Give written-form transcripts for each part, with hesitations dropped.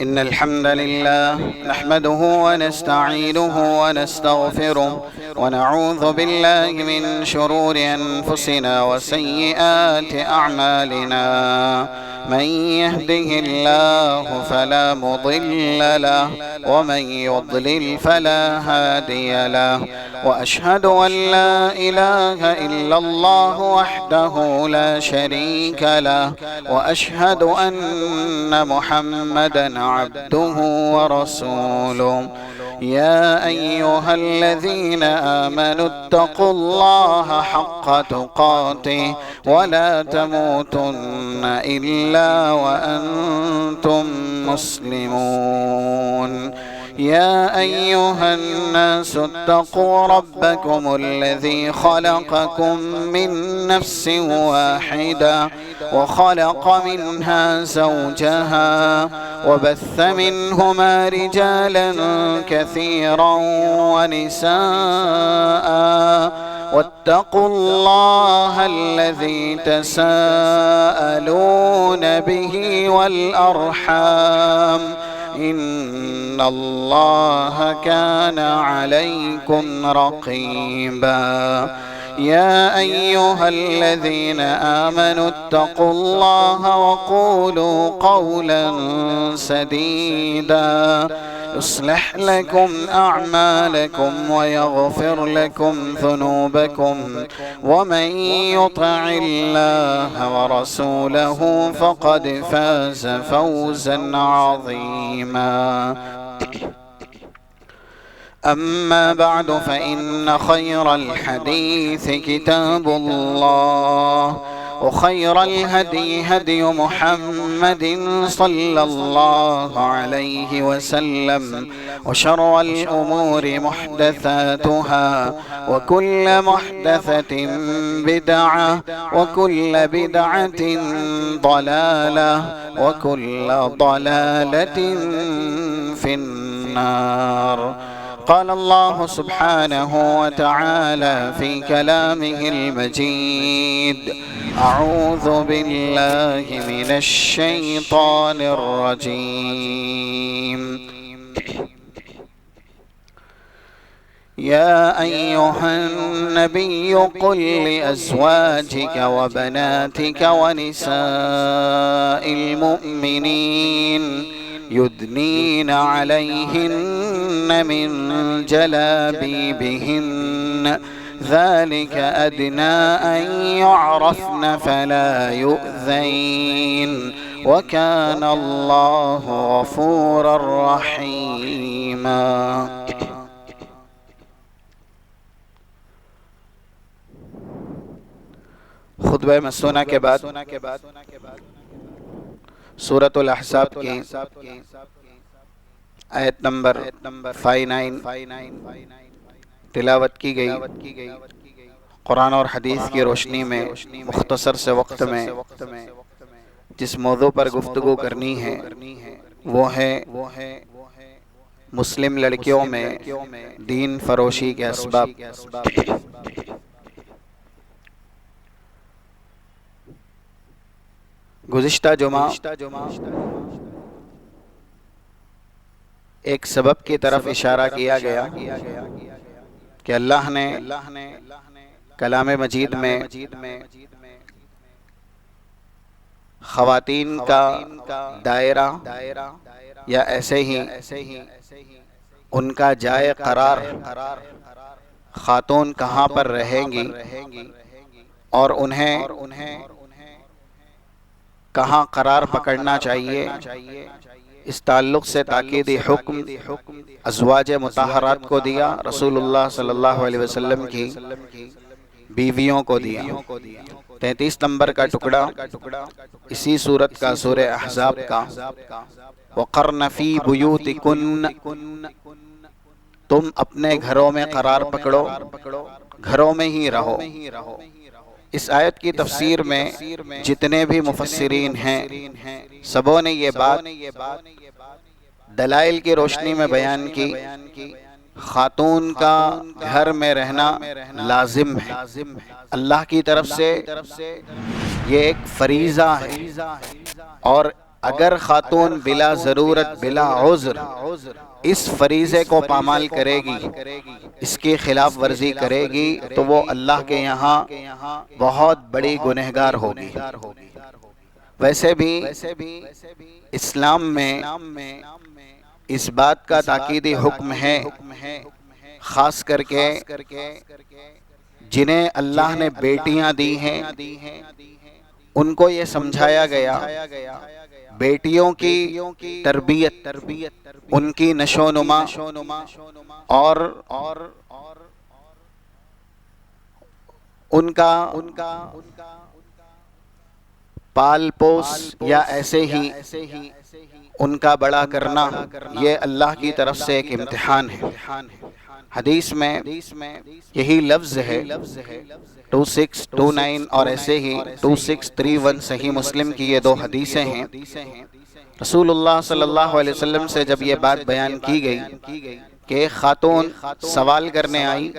إن الحمد لله نحمده ونستعينه ونستغفره ونعوذ بالله من شرور أنفسنا وسيئات أعمالنا. من يهده الله فلا مضل له ومن يضلل فلا هادي له، وأشهد أن لا إله إلا الله وحده لا شريك له، وأشهد أن محمدًا عبده ورسوله. يا أيها الذين آمنوا اتقوا الله حق تقاته ولا تموتن إلا وأنتم مسلمون. يا أيها الناس اتقوا ربكم الذي خلقكم من نفس واحدة وخلق منها زوجها وبث منهما رجالا كثيرا ونساء، واتقوا الله الذي تساءلون به والأرحام إن الله كان عليكم رقيبا. يا أيها الذين آمنوا اتقوا الله وقولوا قولا سديدا يصلح لكم أعمالكم ويغفر لكم ذنوبكم، ومن يطع الله ورسوله فقد فاز فوزا عظيما. أما بعد، فإن خير الحديث كتاب الله، وخير الهدي هدي محمد صلى الله عليه وسلم، وشر الأمور محدثاتها، وكل محدثة بدعة، وكل بدعة ضلالة، وكل ضلالة في النار. قال الله سبحانه وتعالى في كلامه المجيد: أعوذ بالله من الشيطان الرجيم. يا أيها النبي قل لأزواجك وبناتك ونساء المؤمنين يدنين عليهن من جلابيبهن، ذلك أدنى أن يعرفن فلا يؤذين، وكان الله غفورا رحيما. خطبہ مسونہ کے بعد سورۃ الاحزاب کی آیت نمبر 59 تلاوت کی گئی۔ قرآن اور حدیث کی روشنی میں مختصر سے وقت میں جس موضوع پر گفتگو کرنی ہے وہ ہے مسلم لڑکیوں میں دین فروشی کے اسباب۔ گزشتہ جمعہ ایک سبب کی طرف اشارہ کیا گیا کہ اللہ نے کلام مجید میں خواتین کا دائرہ یا ایسے ہی ان کا جائے قرار، خاتون کہاں پر رہیں گی اور انہیں کہاں قرار پکڑنا چاہیے، اس تعلق سے تاکیدی حکم ازواج مطہرات کو دیا، رسول اللہ صلی اللہ علیہ وسلم کی بیویوں کو دیا۔ 33 نمبر کا ٹکڑا اسی سورت کا سورہ احزاب کا، وَقَرْنَ فِي بُيُوتِكُنَّ، تم اپنے گھروں میں قرار پکڑو، گھروں میں ہی رہو۔ اس آیت کی تفسیر میں جتنے بھی مفسرین ہیں سبوں نے یہ بات دلائل کی روشنی میں بیان کی، خاتون کا گھر میں رہنا لازم ہے، اللہ کی طرف سے یہ ایک فریضہ ہے، اور اگر خاتون بلا ضرورت بلا عذر اس فریضے کو پامال کرے گی، اس کی خلاف ورزی کرے گی، تو وہ اللہ کے یہاں بہت بڑی گنہگار ہوگی۔ ویسے بھی اسلام میں اس بات کا تاکیدی حکم ہے، خاص کر کے جنہیں اللہ نے بیٹیاں دی ہیں ان کو یہ سمجھایا گیا بیٹیوں کی تربیت، ان کی نشو و نما اور ان کا پال پوس یا ایسے ہی ان کا بڑا کرنا، یہ اللہ کی طرف سے ایک امتحان ہے۔ حدیث میں یہی لفظ ہے 2629 اور ایسے ہی 2631 صحیح مسلم کی یہ دو حدیثیں ہیں۔ رسول اللہ صلی اللہ علیہ وسلم سے جب یہ بات بیان کی گئی کہ ایک خاتون سوال کرنے آئی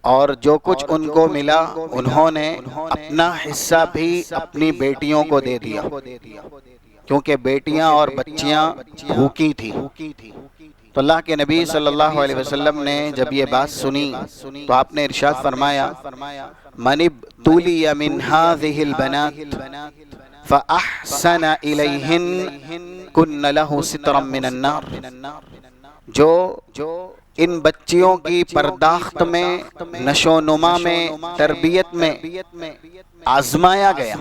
اور جو کچھ ان کو ملا انہوں نے اپنا حصہ بھی اپنی بیٹیوں کو دے دیا، کیونکہ بیٹیاں اور بچیاں بھوکی تھی۔ تو اللہ کے نبی صلی اللہ علیہ وسلم نے جب یہ بات سنی تو آپ نے ارشاد فرمایا من ابتلی من هذه البنات فاحسن الیہن کن لہ سترا من النار، جو ان بچیوں کی پرداخت میں، نشو و نما میں، تربیت میں آزمایا گیا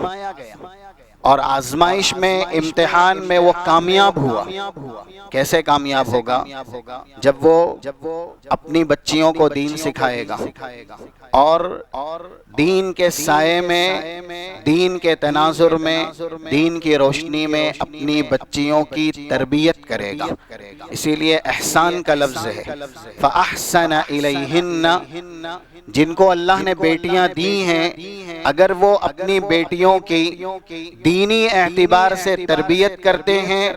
اور آزمائش میں، امتحان میں وہ کامیاب ہوا۔ کیسے کامیاب ہوگا؟ جب وہ اپنی بچیوں کو دین سکھائے گا اور دین کے سائے میں، دین کے تناظر میں، دین کی روشنی میں اپنی بچیوں کی تربیت کرے گا۔ اسی لیے احسان کا لفظ ہے فَأَحْسَنَ إِلَيْهِنَّ، جن کو اللہ نے بیٹیاں دی ہیں اگر وہ اپنی بیٹیوں کی دینی اعتبار سے تربیت کرتے ہیں،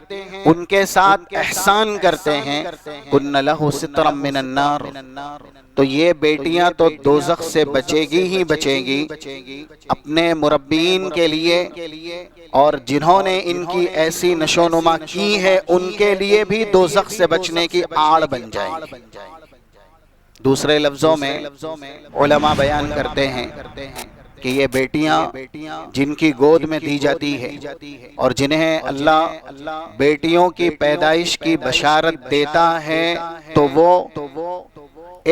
ان کے ساتھ احسان کرتے ہیں، کن لہ سترا من النار، تو یہ بیٹیاں تو دوزخ سے بچے گی ہی بچے گی، اپنے مربین کے لیے اور جنہوں نے ان کی ایسی نشو و نما کی ہے ان کے لیے بھی دوزخ سے بچنے کی آڑ بن جائیں گی۔ دوسرے لفظوں میں علماء بیان کرتے ہیں کہ یہ بیٹیاں جن کی گود میں دی جاتی ہے اور جنہیں اللہ بیٹیوں کی پیدائش کی بشارت دیتا ہے تو وہ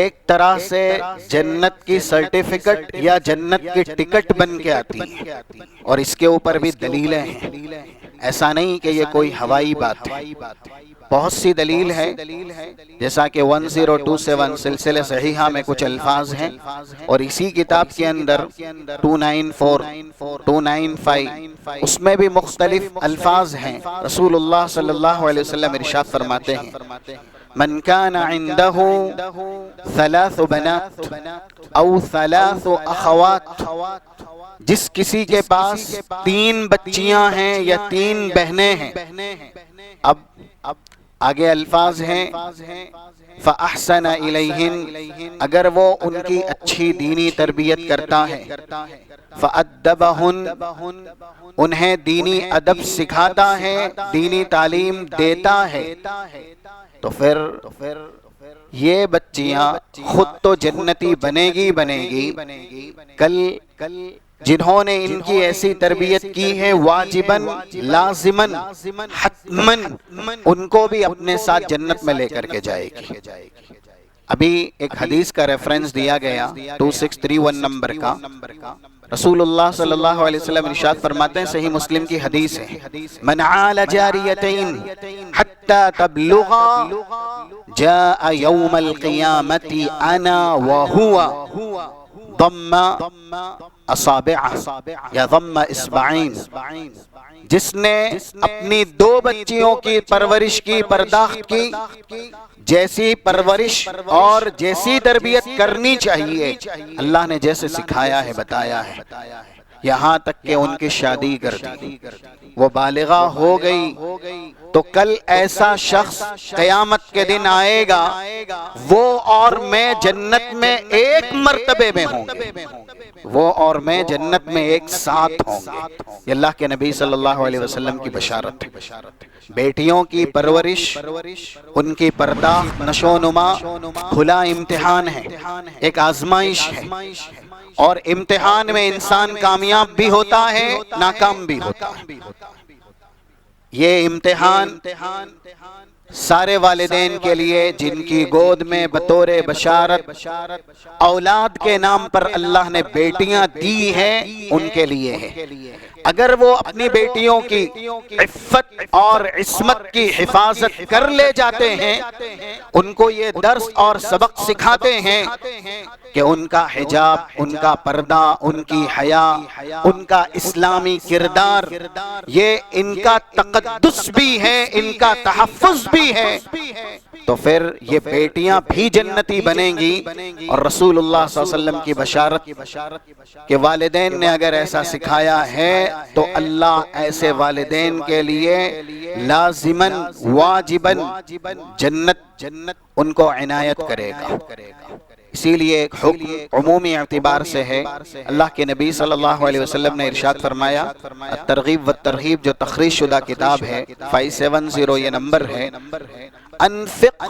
ایک طرح سے جنت کی سرٹیفکیٹ یا جنت کی ٹکٹ بن کے آتی ہے، اور اس کے اوپر بھی دلیلیں ہیں۔ ایسا نہیں کہ یہ کوئی ہوائی بات ہے، بہت سی دلیل ہے، جیسا کہ 1027 سلسلہ صحیحہ میں کچھ الفاظ ہیں، اور اسی کتاب کے اندر 294 295 اس میں بھی مختلف الفاظ ہیں۔ رسول اللہ صلی اللہ علیہ وسلم ارشاد فرماتے ہیں من كان عنده 3 بنات او 3 اخوات، جس کسی کے پاس 3 بچیاں ہیں یا 3 بہنیں ہیں، اب آگے الفاظ ہیں فَأَحْسَنَ إِلَيْهِنْ، اگر وہ ان کی اچھی دینی تربیت کرتا ہے، فَأَدَّبَهُنْ، انہیں دینی ادب سکھاتا ہے، دینی تعلیم دیتا ہے، تو پھر یہ بچیاں خود تو جنتی بنے گی، کل جنہوں نے ان کی ایسی تربیت کی ہے واجباً لازماً حتماً ان کو بھی اپنے ساتھ جنت میں لے کر کے جائے گی۔ ابھی ایک حدیث کا ریفرنس دیا گیا 2631 نمبر کا، رسول اللہ صلی اللہ علیہ وسلم ارشاد فرماتے ہیں، صحیح مسلم کی حدیث ہے من عال جاریتین حتی تبلغا جاء یوم القیامت انا وہو ضم اصابعہ یا ضم اصبعین، جس نے اپنی 2 بچیوں کی پرورش کی، پرداخت کی، جیسی پرورش اور جیسی تربیت کرنی چاہیے اللہ نے جیسے سکھایا ہے، بتایا ہے، یہاں تک کہ ان کی شادی کر دی، وہ بالغہ ہو گئی، تو کل ایسا شخص قیامت کے دن آئے گا، وہ اور میں جنت میں ایک مرتبے میں ہوں گے، وہ اور میں جنت میں ایک ساتھ ہوں گے۔ یہ اللہ کے نبی صلی اللہ علیہ وسلم کی بشارت ہے۔ بیٹیوں کی پرورش، ان کی پرداخت، نشو و نما کھلا امتحان ہے، ایک آزمائش ہے، اور امتحان میں انسان کامیاب بھی ہوتا ہے، ناکام بھی ہوتا ہے۔ یہ امتحان سارے والدین کے لیے جن کی گود میں بطور بشارت اولاد کے نام پر اللہ نے بیٹیاں دی ہیں، ان کے لیے ہے۔ اگر وہ اپنی بیٹیوں کی عفت اور عصمت کی حفاظت کر لے جاتے ہیں، ان کو یہ درس اور سبق سکھاتے ہیں کہ ان کا حجاب، ان کا پردہ، ان کی حیا، ان کا اسلامی کردار، یہ ان کا تقدس بھی ہے، ان کا تحفظ بھی ہے، تو پھر یہ بیٹیاں بھی جنتی بنیں گی۔ اور رسول اللہ صلی اللہ علیہ وسلم کی بشارت کہ والدین نے اگر ایسا سکھایا ہے تو اللہ ایسے والدین کے لیے لازماً واجباً جنت ان کو عنایت کرے گا۔ اسی لیے ایک حکم عمومی اعتبار سے ہے۔ اللہ کے نبی صلی اللہ علیہ وسلم نے ارشاد فرمایا، الترغیب والترہیب جو تخریج شدہ کتاب ہے، 570 یہ نمبر ہے، انفق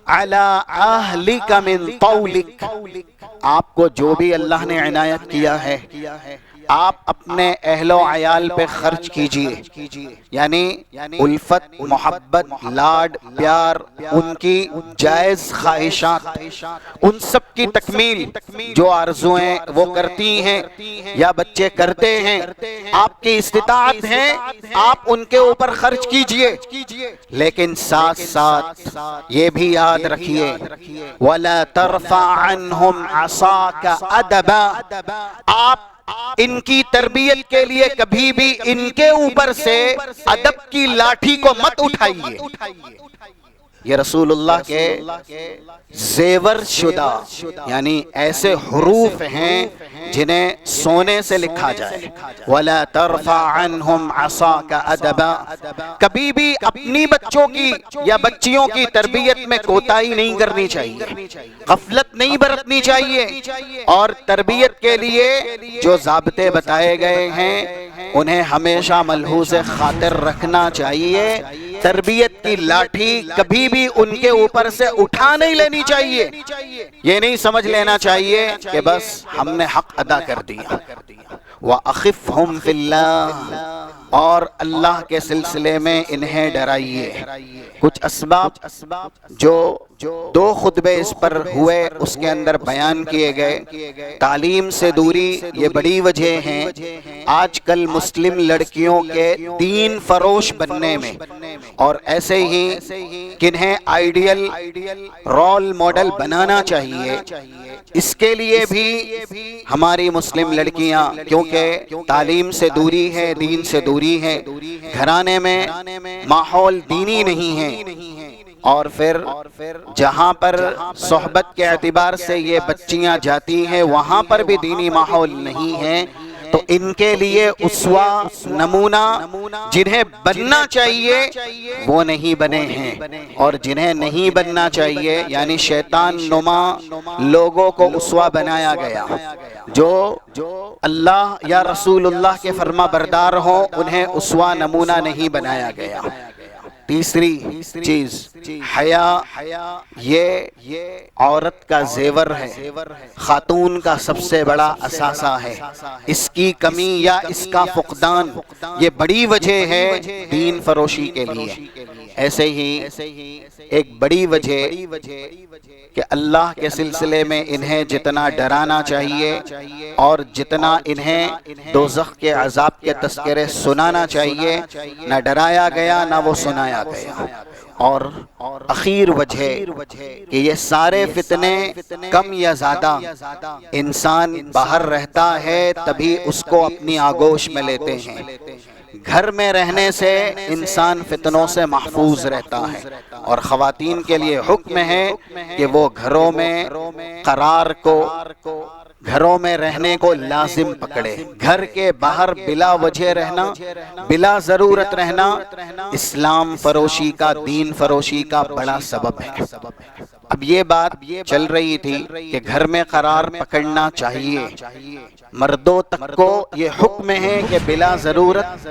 علی اہلک من طولک، آپ کو جو بھی اللہ نے عنایت کیا ہے آپ اپنے اہل و عیال پہ خرچ کیجئے، یعنی الفت، محبت، لاڈ، پیار، ان کی جائز خواہشات، ان سب کی تکمیل، جو آرزویں وہ کرتی ہیں یا بچے کرتے ہیں، آپ کی استطاعت ہے، آپ ان کے اوپر خرچ کیجئے، لیکن ساتھ ساتھ یہ بھی یاد رکھیے وَلَا تَرْفَعْ عَنْهُمْ عَصَاكَ أَدَبًا، آپ ان کی تربیت کے لیے کبھی بھی ان کے اوپر سے ادب کی لاٹھی کو مت اٹھائیے۔ یہ رسول اللہ کے زیور شدہ یعنی ایسے حروف ہیں جنہیں سونے سے لکھا جائے، وَلَا تَرْفَعْ عَنْهُمْ عَصَاكَ أَدَبًا، کبھی بھی اپنی بچوں کی یا بچیوں کی تربیت میں کوتاہی نہیں کرنی چاہیے، غفلت نہیں برتنی چاہیے، اور تربیت کے لیے جو ضابطے بتائے گئے ہیں انہیں ہمیشہ ملحوظ خاطر رکھنا چاہیے۔ تربیت کی لاٹھی کبھی بھی ان کے اوپر سے اٹھا نہیں لینی چاہیے، یہ نہیں سمجھ لینا چاہیے کہ بس ہم نے حق ادا کر دیا۔ وَأَخِفْهُمْ فِي اللَّهِ، اور اللہ کے سلسلے میں انہیں ڈرائیے۔ کچھ اسباب جو 2 خطبے اس پر ہوئے اس کے اندر بیان کیے گئے۔ تعلیم سے دوری یہ بڑی وجہ ہیں آج کل مسلم لڑکیوں کے دین فروش بننے میں، اور ایسے ہی کنہیں آئیڈیل رول ماڈل بنانا چاہیے، اس کے لیے بھی ہماری مسلم لڑکیاں، کیونکہ تعلیم سے دوری ہے، دین سے دوری ہے، گھرانے میں ماحول دینی نہیں ہے، اور پھر جہاں پر صحبت کے اعتبار سے یہ بچیاں جاتی ہیں وہاں پر بھی دینی ماحول نہیں ہے، تو ان کے لیے اسوہ، نمونہ جنہیں بننا چاہیے وہ نہیں بنے ہیں، اور جنہیں نہیں بننا چاہیے یعنی شیطان نما لوگوں کو اسوہ بنایا گیا، جو اللہ یا رسول اللہ کے فرما بردار ہوں انہیں اسوہ نمونہ نہیں بنایا گیا۔ تیسری چیز حیا، یہ عورت کا زیور ہے، خاتون کا سب سے بڑا اثاثہ ہے، اس کی کمی یا اس کا فقدان یہ بڑی وجہ ہے دین فروشی کے لیے۔ ایسے ہی ایک بڑی وجہ کہ اللہ کے سلسلے میں انہیں جتنا ڈرانا چاہیے اور جتنا انہیں دوزخ کے عذاب کے تذکرے سنانا چاہیے، نہ ڈرایا گیا نہ وہ سنایا گیا۔ اور اخیر وجہ کہ یہ سارے فتنے کم یا زیادہ انسان باہر رہتا ہے تبھی اس کو اپنی آغوش میں لیتے ہیں، گھر میں رہنے سے انسان فتنوں سے محفوظ رہتا ہے، اور خواتین کے لیے حکم ہے کہ وہ گھروں میں قرار کو گھروں میں رہنے کو لازم پکڑے. گھر کے باہر بلا وجہ رہنا، بلا ضرورت رہنا اسلام فروشی کا، دین فروشی کا بڑا سبب ہے. اب یہ بات چل رہی تھی کہ گھر میں قرار پکڑنا چاہیے. مردوں تک کو یہ حکم ہے کہ بلا ضرورت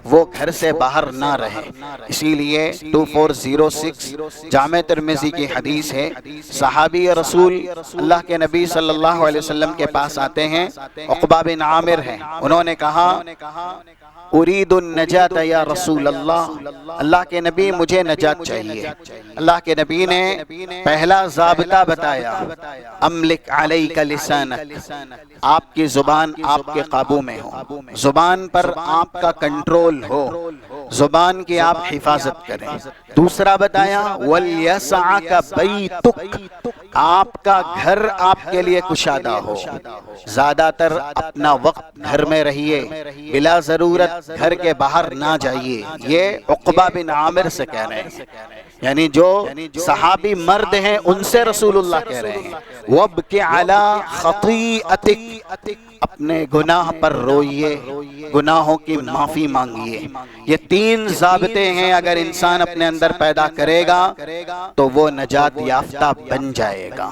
وہ گھر سے باہر نہ رہے. اسی لیے 2406 جامع ترمذی کی حدیث ہے. صحابی رسول اللہ کے نبی صلی اللہ علیہ وسلم کے پاس آتے ہیں، عقبہ بن عامر ہیں. انہوں نے کہا ارید النجات یا رسول اللہ، اللہ کے نبی مجھے نجات چاہیے. اللہ کے نبی نے پہلا ضابطہ بتایا، املک علیک لسانک، آپ کی زبان آپ کے قابو میں ہو، زبان پر آپ کا کنٹرول ہو، زبان کی آپ حفاظت کریں. دوسرا بتایا وَلْيَسْعَكَ بَيْتُكَ، آپ کا گھر آپ کے لیے کشادہ ہو. زیادہ تر اپنا وقت گھر میں رہیے، بلا ضرورت گھر کے باہر نہ جائیے. یہ عقبہ بن عامر سے کہہ رہے ہیں، یعنی جو صحابی مرد ہیں ان سے رسول اللہ کہہ رہے ہیں. وَابْكِ عَلَىٰ خَطِيئَتِكَ، اپنے گناہ پر روئیے، گناہوں کی معافی مانگیے. یہ 3 ضابطے ہیں، اگر انسان اپنے اندر پیدا کرے گا تو وہ نجات یافتہ بن جائے گا.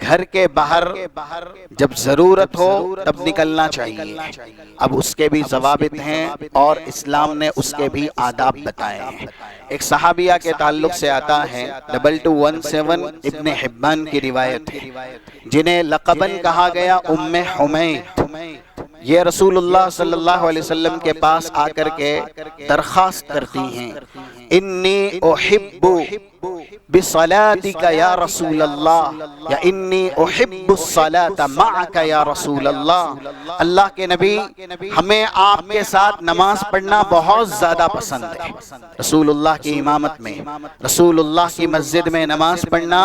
گھر کے باہر جب ضرورت ہو تب نکلنا چاہیے. اب اس کے بھی ضوابط ہیں اور اسلام نے اس کے بھی آداب بتائے ہیں. ایک صحابیہ کے تعلق سے آتا ہے 2217 ابن حبان کی روایت ہے، جنہیں لقباً کہا گیا ام حمید. یہ رسول اللہ صلی اللہ علیہ وسلم کے پاس آ کر کے درخواست کرتی ہیں، انی احب بصلاتک یا رسول اللہ، یا انی احب الصلاۃ معک یا رسول اللہ. اللہ کے نبی ہمیں آپ کے ساتھ نماز پڑھنا بہت زیادہ پسند ہے. رسول اللہ کی امامت میں، رسول اللہ کی مسجد میں نماز پڑھنا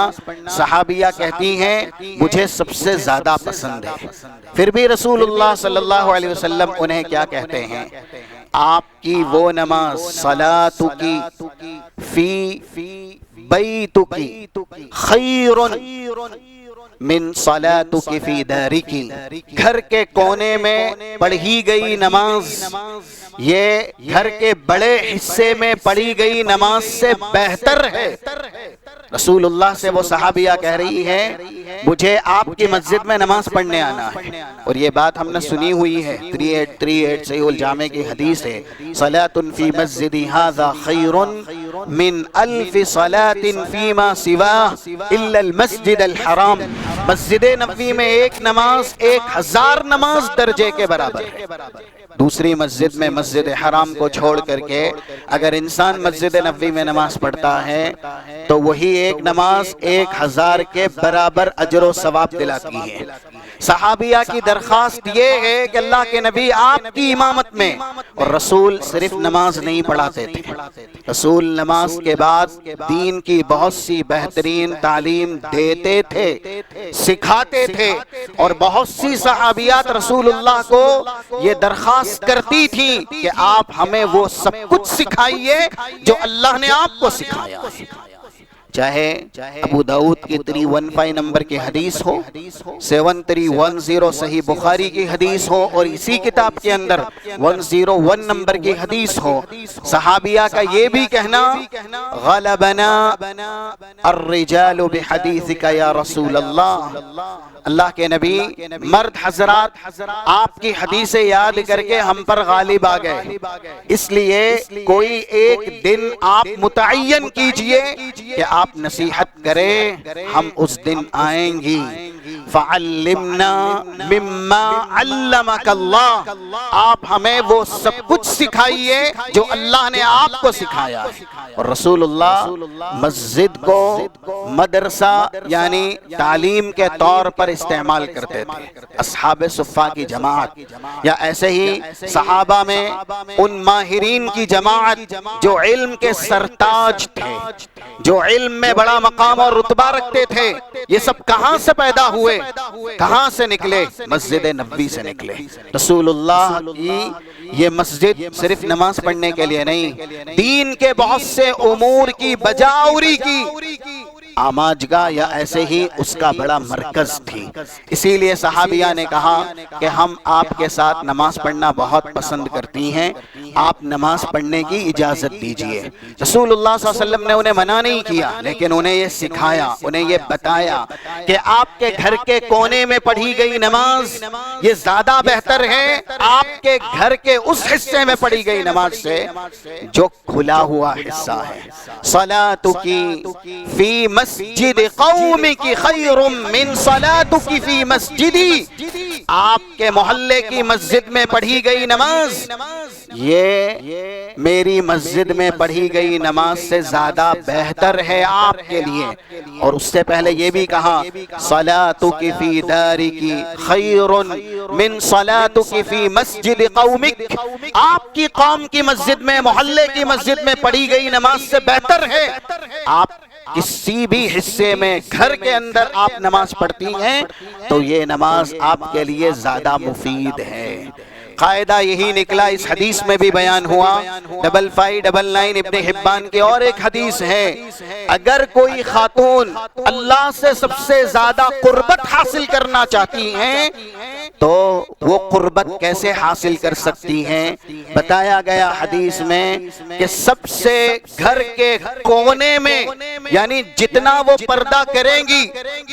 صحابیہ کہتی ہیں مجھے سب سے زیادہ پسند ہے. پھر بھی رسول اللہ صلی اللہ علیہ وسلم انہیں کیا کہتے ہیں، آپ کی وہ نماز صلاتکی فی بیتکی خیر من صلاتکی فی دارکی، گھر کے کونے میں پڑھی گئی نماز یہ گھر کے بڑے حصے میں پڑھی گئی نماز سے بہتر ہے. رسول اللہ سے وہ صحابیہ کہہ رہی ہے مجھے آپ کی مسجد میں نماز پڑھنے آنا ہے. اور یہ بات ہم نے سنی ہوئی ہے، 3838 صحیح الجامع کی حدیث ہے، صلاۃ فی مسجدی ھذا خیر من 1000 صلاۃ فیما سواہ الا المسجد الحرام. مسجد نبوی میں ایک نماز 1000 نماز درجے کے برابر ہے. دوسری مسجد میں، مسجد حرام کو چھوڑ کر کے اگر انسان مسجد نبوی میں نماز پڑھتا ہے تو وہی ایک نماز 1000 کے برابر اجر و ثواب دلاتی ہے. صحابیہ کی درخواست یہ ہے کہ اللہ کے نبی آپ کی امامت میں، اور رسول صرف نماز نہیں پڑھاتے تھے، رسول نماز کے بعد دین کی بہت سی بہترین تعلیم دیتے تھے، سکھاتے تھے. اور بہت سی صحابیات رسول اللہ کو یہ درخواست کرتی تھیں کہ آپ ہمیں وہ سب کچھ سکھائیے جو اللہ نے آپ کو سکھایا. چاہے ابو داؤد کی 315 نمبر کی حدیث ہو، 7310 صحیح بخاری کی حدیث ہو، اور اسی کتاب کے اندر 101 نمبر کی حدیث ہو. صحابیہ کا یہ بھی کہنا غلبنا الرجال بحدیثک یا رسول اللہ، اللہ کے نبی مرد حضرات آپ کی حدیثیں یاد کر کے ہم پر غالب آ گئے، اس لیے کوئی ایک دن آپ متعین کیجئے کہ آپ نصیحت کریں، ہم اس دن آئیں گی. فعلمنا مما علمک اللہ، آپ ہمیں وہ سب کچھ سکھائیے جو اللہ نے آپ کو سکھایا. اور رسول اللہ مسجد کو مدرسہ یعنی تعلیم کے طور پر استعمال کرتے تھے. اصحاب صفہ کی جماعت یا ایسے ہی صحابہ میں ان ماہرین کی جماعت جو علم کے سرتاج تھے، جو علم میں بڑا مقام اور رتبہ رکھتے تھے، یہ سب کہاں سے پیدا ہوئے، کہاں سے نکلے؟ مسجد نبوی سے نکلے. رسول اللہ کی یہ مسجد صرف نماز پڑھنے کے لیے نہیں، دین کے بہت سے امور کی بجاوری کی آماجگاہ یا ایسے ہی اس کا بڑا مرکز تھی۔ اسی لیے صحابیہ نے کہا کہ ہم آپ کے ساتھ نماز پڑھنا بہت پسند کرتی ہیں، آپ نماز پڑھنے کی اجازت دیجئے۔ رسول اللہ صلی اللہ علیہ وسلم نے انہیں منع نہیں کیا، لیکن انہیں یہ سکھایا، انہیں یہ بتایا کہ آپ کے گھر کے کونے میں پڑھی گئی نماز یہ زیادہ بہتر ہے آپ کے گھر کے اس حصے میں پڑھی گئی نماز سے جو کھلا ہوا حصہ ہے۔ صلاتکی فی مسجد قومک خیر من صلاتکی فی مسجدی، آپ کے محلے کی مسجد میں پڑھی گئی نماز یہ میری مسجد میں پڑھی گئی نماز سے زیادہ بہتر ہے آپ کے لیے۔ اور اس سے پہلے یہ بھی کہا صلاتک فی دارک خیر من صلاتک فی مسجد قومک، آپ کی قوم کی مسجد میں، محلے کی مسجد میں پڑھی گئی نماز سے بہتر ہے آپ کسی بھی حصے میں گھر کے اندر آپ نماز پڑھتی ہیں تو یہ نماز آپ کے لیے زیادہ مفید ہے۔ قاعدہ یہی نکلا، اس حدیث میں بھی بیان ہوا، 5599 ابن حبان کی اور ایک حدیث ہے، اگر کوئی خاتون اللہ سے سب سے زیادہ قربت حاصل کرنا چاہتی ہیں تو وہ قربت کیسے حاصل کر سکتی ہیں؟ بتایا گیا حدیث میں کہ سب سے گھر کے کونے میں، یعنی جتنا وہ پردہ کریں گی،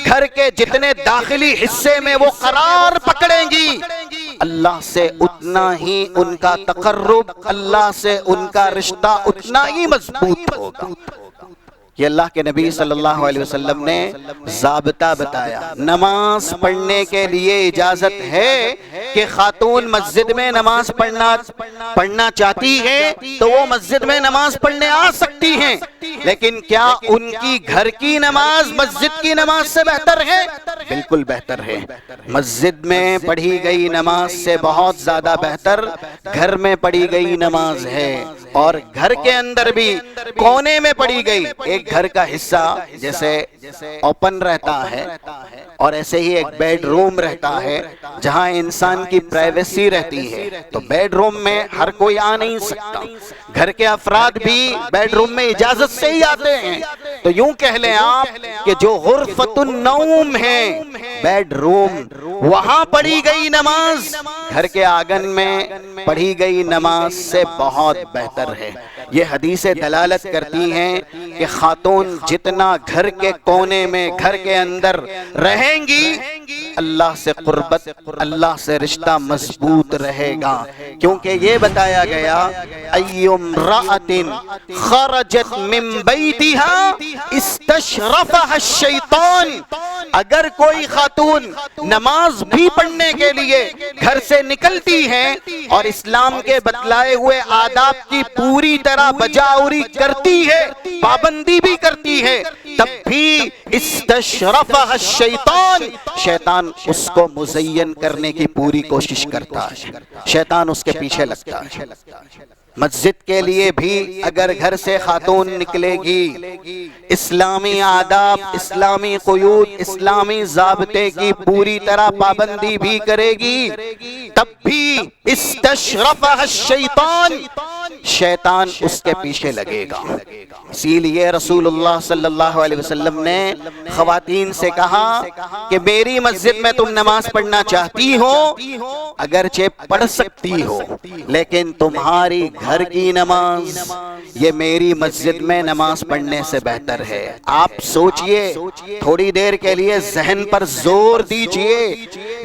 گھر کے جتنے داخلی حصے میں وہ قرار پکڑیں گی، اللہ سے اتنا ہی ان کا تقرب، اللہ سے ان کا رشتہ اتنا ہی مضبوط ہوگا۔ یہ اللہ کے نبی صلی اللہ علیہ وسلم نے ضابطہ بتایا۔ نماز پڑھنے کے لیے اجازت ہے کہ خاتون مسجد میں نماز پڑھنا چاہتی ہے تو وہ مسجد میں نماز پڑھنے آ سکتی ہیں، لیکن کیا ان کی گھر کی نماز مسجد کی نماز سے بہتر ہے؟ بالکل بہتر ہے۔ مسجد میں پڑھی گئی نماز سے بہت زیادہ بہتر گھر میں پڑھی گئی نماز ہے، اور گھر کے اندر بھی کونے میں پڑھی گئی، ایک گھر کا حصہ جیسے اوپن رہتا ہے اور ایسے ہی ایک بیڈ روم رہتا ہے جہاں انسان کی پرائیویسی رہتی ہے، تو بیڈ روم میں ہر کوئی آ نہیں سکتا، گھر کے افراد بھی بیڈ روم میں اجازت سے ہی آتے ہیں، تو یوں کہہ لیں آپ کہ جو غرفۃ النوم ہے، بیڈ روم، وہاں پڑھی گئی نماز گھر کے آنگن میں پڑھی گئی نماز سے بہت بہتر ہے۔ یہ حدیثیں دلالت کرتی ہیں کہ خاتون جتنا گھر کے کونے میں، گھر کے اندر رہیں گی، اللہ سے قربت، اللہ سے رشتہ مضبوط رہے گا، کیونکہ یہ بتایا گیا ای امرأۃ خرجت من بیتها استشرفها الشیطان، اگر کوئی خاتون نماز بھی پڑھنے کے لیے گھر سے نکلتی ہے اور اسلام کے بتلائے ہوئے آداب کی پوری طرح بجاوری کرتی ہے، پابندی بھی کرتی ہے، تب بھی استشرفها الشیطان، شیطان اس کو مزین کرنے کی پوری کوشش کرتا ہے، شیطان اس کے پیچھے لگتا ہے۔ مسجد کے لیے بھی اگر گھر سے خاتون نکلے گی، اسلامی آداب، اسلامی قیود، اسلامی ضابطے کی پوری طرح پابندی بھی کرے گی، تب بھی استشرفها الشیطان، شیطان اس کے پیچھے لگے گا۔ اسی لیے رسول اللہ صلی اللہ علیہ وسلم نے خواتین سے کہا کہ میری مسجد میں تم نماز پڑھنا چاہتی ہو، اگرچہ پڑھ سکتی ہو، لیکن تمہاری گھر کی نماز یہ میری مسجد میں نماز پڑھنے سے بہتر ہے۔ آپ سوچئے، تھوڑی دیر کے لیے ذہن پر زور دیجئے،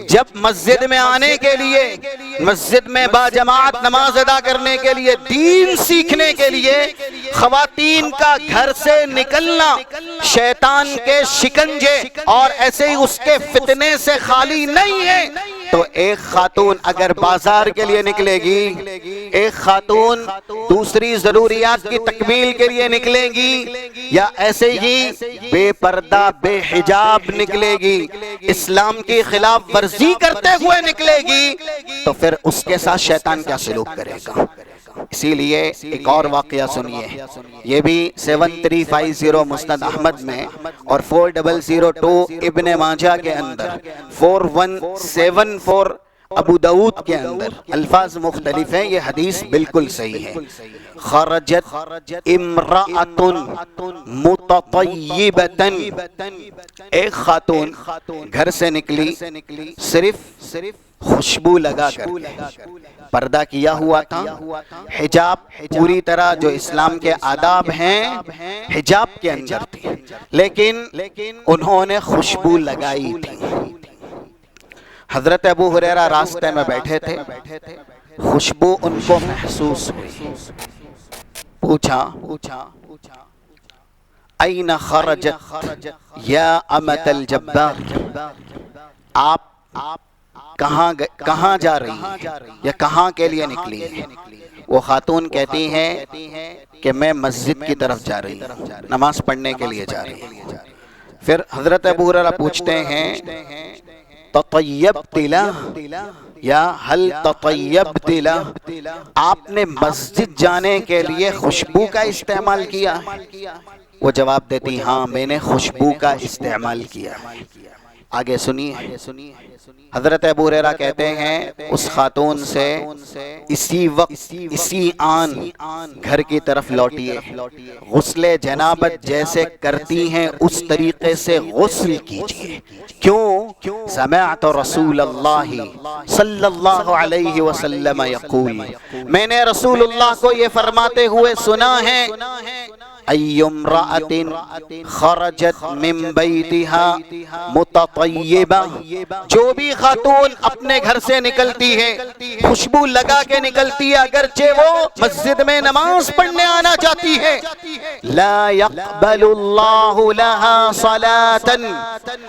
جب مسجد میں آنے کے لیے، مسجد میں باجماعت نماز ادا کرنے کے لیے، دین سیکھنے کے لیے خواتین کا گھر سے نکلنا شیطان کے شکنجے اور ایسے ہی اس کے فتنے سے خالی نہیں ہے، تو ایک خاتون اگر بازار کے لیے نکلے گی، ایک خاتون دوسری ضروریات کی تکمیل کے لیے نکلے گی، یا ایسے ہی بے پردہ بے حجاب نکلے گی، اسلام کی خلاف ورزی کرتے ہوئے نکلے گی، تو پھر اس کے ساتھ شیطان کیا سلوک کرے گا؟ اسی لیے ایک اور واقعہ سنیے، یہ بھی 7350 مسند احمد میں اور 4002 ابن ماجہ کے اندر، 4174 ابو داؤد کے اندر الفاظ مختلف ہیں، یہ حدیث بالکل صحیح ہے۔ خرجت امرأۃ متطیبۃ، ایک خاتون گھر سے نکلی صرف خوشبو لگا کر، پردہ کیا ہوا تھا، حجاب پوری طرح جو اسلام کے آداب ہیں حجاب کے اندر تھی، لیکن انہوں نے خوشبو لگائی تھی۔ حضرت ابو ہریرہ راستے میں بیٹھے تھے، خوشبو ان کو محسوس ہوئی، پوچھا این خرجت یا امۃ الجبار، آپ کہاں جا رہی ہیں یا کہاں کے لیے نکلی ہیں؟ وہ خاتون کہتی ہیں کہ میں مسجد کی طرف جا رہی ہوں، نماز پڑھنے کے لیے جا رہی ہوں۔ پھر حضرت ابو ہریرہ پوچھتے ہیں تطیبت لہ یا حل تطیبت لہ، آپ نے مسجد جانے کے لیے خوشبو کا استعمال کیا ہے؟ وہ جواب دیتی ہاں میں نے خوشبو کا استعمال کیا ہے۔ آگے سنیے، حضرت ابو ہریرہ کہتے ہیں اس خاتون سے اسی وقت اسی آن گھر کی طرف لوٹیے، غسل جنابت جیسے کرتی ہیں اس طریقے سے غسل کیجیے۔ کیوں؟ سمعت رسول اللہ صلی اللہ علیہ وسلم یقول، میں نے رسول اللہ کو یہ فرماتے ہوئے سنا ہے ای امرأۃ خرجت من بیتہا متطیبہ، جو بھی خاتون اپنے گھر سے نکلتی ہے خوشبو لگا کے نکلتی ہے، اگرچہ وہ مسجد میں نماز پڑھنے آنا چاہتی ہے، لا يقبل اللہ لها صلاة،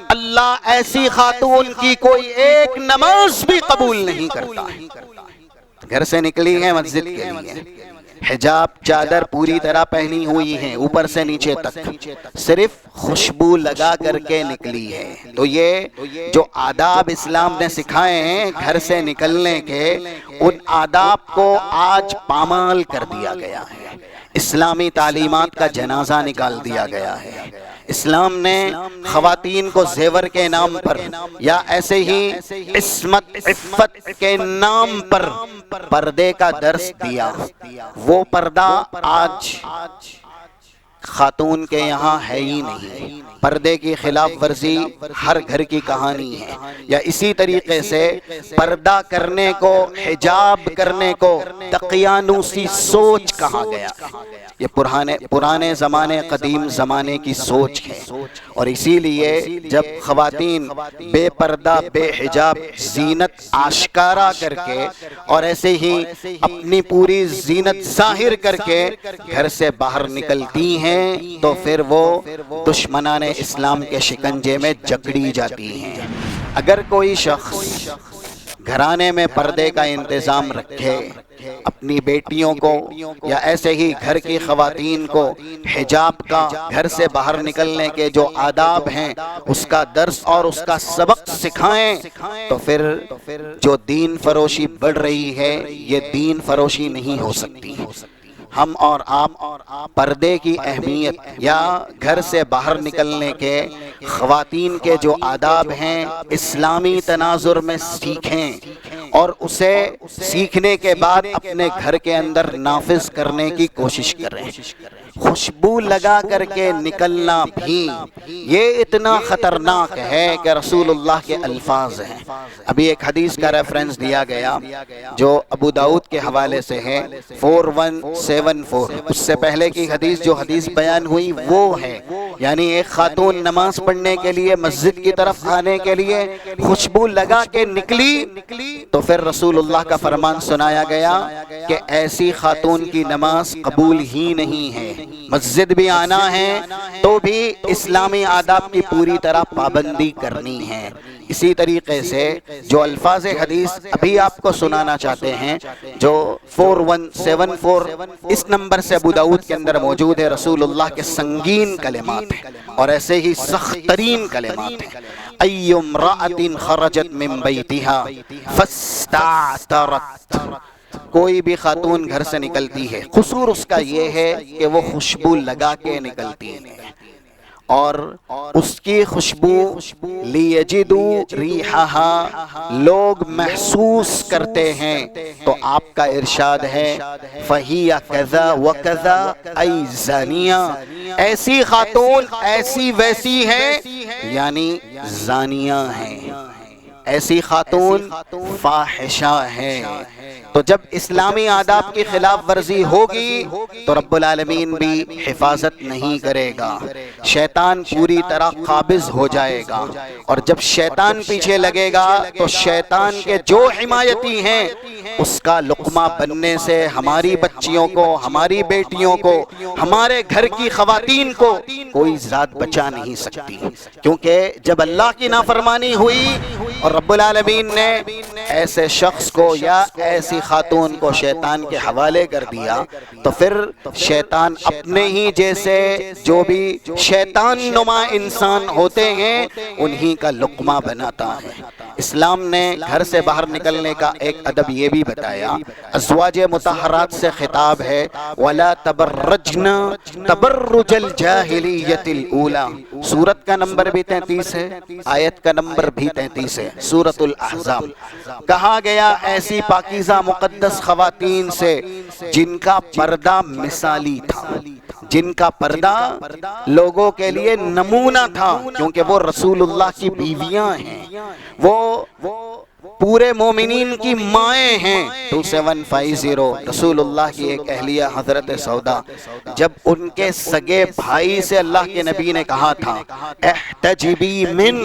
اللہ ایسی خاتون کی کوئی ایک نماز بھی قبول نہیں کرتا ہے۔ گھر سے نکلی ہے مسجد کے لیے، حجاب چادر پوری طرح پہنی ہوئی ہیں اوپر سے نیچے تک، صرف خوشبو لگا کر کے نکلی ہے، تو یہ جو آداب اسلام نے سکھائے ہیں گھر سے نکلنے کے، ان آداب کو آج پامال کر دیا گیا ہے، اسلامی تعلیمات کا جنازہ نکال دیا گیا ہے۔ اسلام نے خواتین کو زیور کے نام پر یا ایسے ہی عصمت عفت کے نام پر پردے کا درس دیا، وہ پردہ آج خاتون کے یہاں ہے ہی نہیں۔ پردے کی خلاف ورزی ہر گھر کی کہانی ہے، یا اسی طریقے سے پردہ کرنے کو، حجاب کرنے کو دقیانوسی سوچ کہا گیا ہے۔ یہ پرانے زمانے، قدیم زمانے کی سوچ ہے، اور اسی لیے جب خواتین بے پردہ بے حجاب زینت آشکارا کر کے اور ایسے ہی اپنی پوری زینت ظاہر کر کے گھر سے باہر نکلتی ہیں تو پھر وہ دشمنان اسلام کے شکنجے میں جکڑی جاتی ہیں۔ اگر کوئی شخص گھرانے میں پردے کا انتظام رکھے، اپنی بیٹیوں کو یا ایسے ہی گھر کی خواتین کو حجاب کا، گھر سے باہر نکلنے کے جو آداب ہیں اس کا درس اور اس کا سبق سکھائیں، تو پھر جو دین فروشی بڑھ رہی ہے یہ دین فروشی نہیں ہو سکتی۔ ہم اور آپ پردے کی اہمیت یا گھر سے باہر نکلنے کے خواتین کے جو آداب ہیں اسلامی تناظر میں سیکھیں، اور اسے سیکھنے کے بعد اپنے گھر کے اندر نافذ کرنے کی کوشش کریں۔ خوشبو لگا کر کے نکلنا بھی یہ اتنا خطرناک ہے کہ رسول اللہ کے الفاظ ہیں۔ ابھی ایک حدیث کا ریفرنس دیا گیا جو ابو داؤد کے حوالے سے ہے 4174، اس سے پہلے کی حدیث جو حدیث بیان ہوئی وہ ہے، یعنی ایک خاتون نماز پڑھنے کے لیے مسجد کی طرف آنے کے لیے خوشبو لگا کے نکلی تو پھر رسول اللہ کا فرمان سنایا گیا کہ ایسی خاتون کی نماز قبول ہی نہیں ہے، مسجد بھی آنا ہے تو بھی اسلامی آداب کی پوری طرح پابندی کرنی ہے۔ اسی طریقے سے جو الفاظ حدیث ابھی آپ کو سنانا چاہتے ہیں جو 4174 اس نمبر سے ابو داؤد کے اندر موجود ہے، رسول اللہ کے سنگین کلمات ہیں اور ایسے ہی سخت ترین کلمات ہیں۔ ای امرأۃ خرجت من بیتہا فاستعطرت، کوئی بھی خاتون گھر سے نکلتی ہے، قصور اس کا یہ ہے کہ وہ خوشبو لگا کے نکلتی ہے، اور اس کی خوشبو لیجدو ریحہا لوگ محسوس کرتے ہیں، تو آپ کا ارشاد ہے فہی کذا وکذا ای زانیہ، ایسی خاتون ایسی ویسی ہے یعنی زانیہ ہیں، ایسی خاتون فاحشہ ہے۔ تو جب اسلامی آداب کی خلاف ورزی ہوگی تو رب العالمین بھی حفاظت نہیں کرے گا، شیطان پوری طرح قابض ہو جائے گا، اور جب شیطان پیچھے لگے گا تو شیطان کے جو حمایتی ہیں اس کا لقمہ بننے سے ہماری بچیوں کو، ہماری بیٹیوں کو، ہمارے گھر کی خواتین کو کوئی ذات بچا نہیں سکتی، کیونکہ جب اللہ کی نافرمانی ہوئی اور رب العالمین نے ایسے شخص کو یا ایسی خاتون کو شیطان کے حوالے کر دیا تو پھر شیطان اپنے ہی جیسے جو بھی شیطان نما انسان ہوتے ہیں انہی کا لقمہ بناتا ہے۔ اسلام نے گھر سے باہر نکلنے کا ایک ادب یہ بھی بتایا، ازواج مطہرات سے خطاب ہے وَلَا تَبَرَّجْنَا تَبَرُّجَ الْجَاهِلِيَّةِ الْأُولَى، سورت کا نمبر بھی 33 ہے، آیت کا نمبر بھی 33 ہے، سورۃ الاحزاب۔ کہا گیا ایسی پاکیزہ مقدس خواتین سے جن کا پردہ مثالی تھا، جن کا پردہ لوگوں کے لیے نمونہ تھا، کیونکہ وہ رسول اللہ کی بیویاں ہیں، وہ پورے مومنین کی مائیں ہیں۔ 2750 رسول اللہ کی ایک اہلیہ حضرت سودا، جب ان کے سگے بھائی سے اللہ کے نبی نے کہا تھا احتجبی من،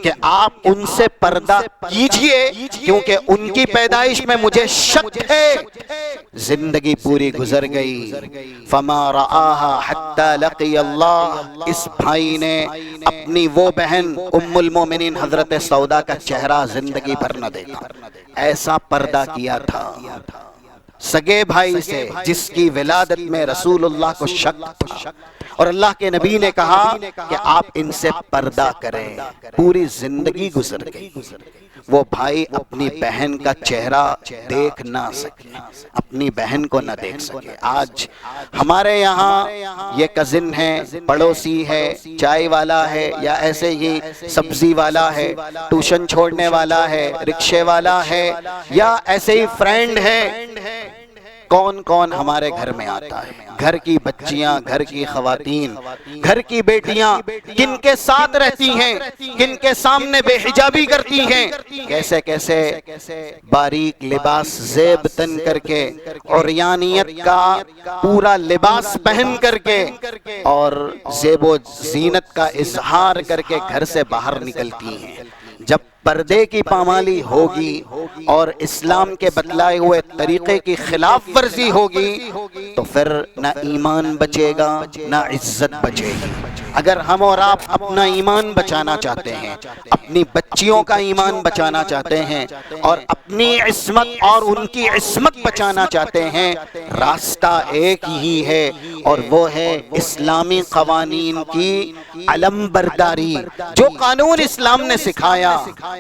کہ آپ ان سے پردہ کیجئے کیونکہ ان کی پیدائش میں مجھے شک ہے، زندگی پوری گزر گئی، فما رآہا حتی لقی اللہ، اس بھائی نے اپنی وہ بہن ام المومنین حضرت سودا کا چہرہ زندگی بھر نہ دیکھا، ایسا پردہ کیا تھا سگے بھائی سے جس کی ولادت میں رسول اللہ کو شک تھا، اور اللہ کے نبی نے کہا کہ آپ ان سے پردہ کریں، پوری زندگی گزر گئی، وہ بھائی اپنی بہن کا چہرہ دیکھ نہ سکے، اپنی بہن کو نہ دیکھ سکے۔ آج ہمارے یہاں یہ کزن ہے، پڑوسی ہے، چائے والا ہے، یا ایسے ہی سبزی والا ہے، ٹیوشن چھوڑنے والا ہے، رکشے والا ہے، یا ایسے ہی فرینڈ ہے، کون کون ہمارے گھر میں آتا ہے؟ گھر کی بچیاں، گھر کی خواتین، گھر کی بیٹیاں کن کے ساتھ رہتی ہیں، کن کے سامنے بے حجابی کرتی ہیں، کیسے کیسے باریک لباس زیب تن کر کے، عریانیت کا پورا لباس پہن کر کے اور زیب و زینت کا اظہار کر کے گھر سے باہر نکلتی ہیں۔ جب پردے کی پامالی ہوگی اور اسلام کے بتلائے ہوئے طریقے کی خلاف ورزی ہوگی تو پھر نہ ایمان بچے گا نہ عزت بچے گی۔ اگر ہم اور آپ اپنا ایمان بچانا چاہتے ہیں، اپنی بچیوں کا ایمان بچانا چاہتے ہیں، اور اپنی عصمت اور ان کی عصمت بچانا چاہتے ہیں، راستہ ایک ہی ہے، اور وہ ہے اسلامی قوانین کی علم برداری۔ جو قانون اسلام نے سکھایا،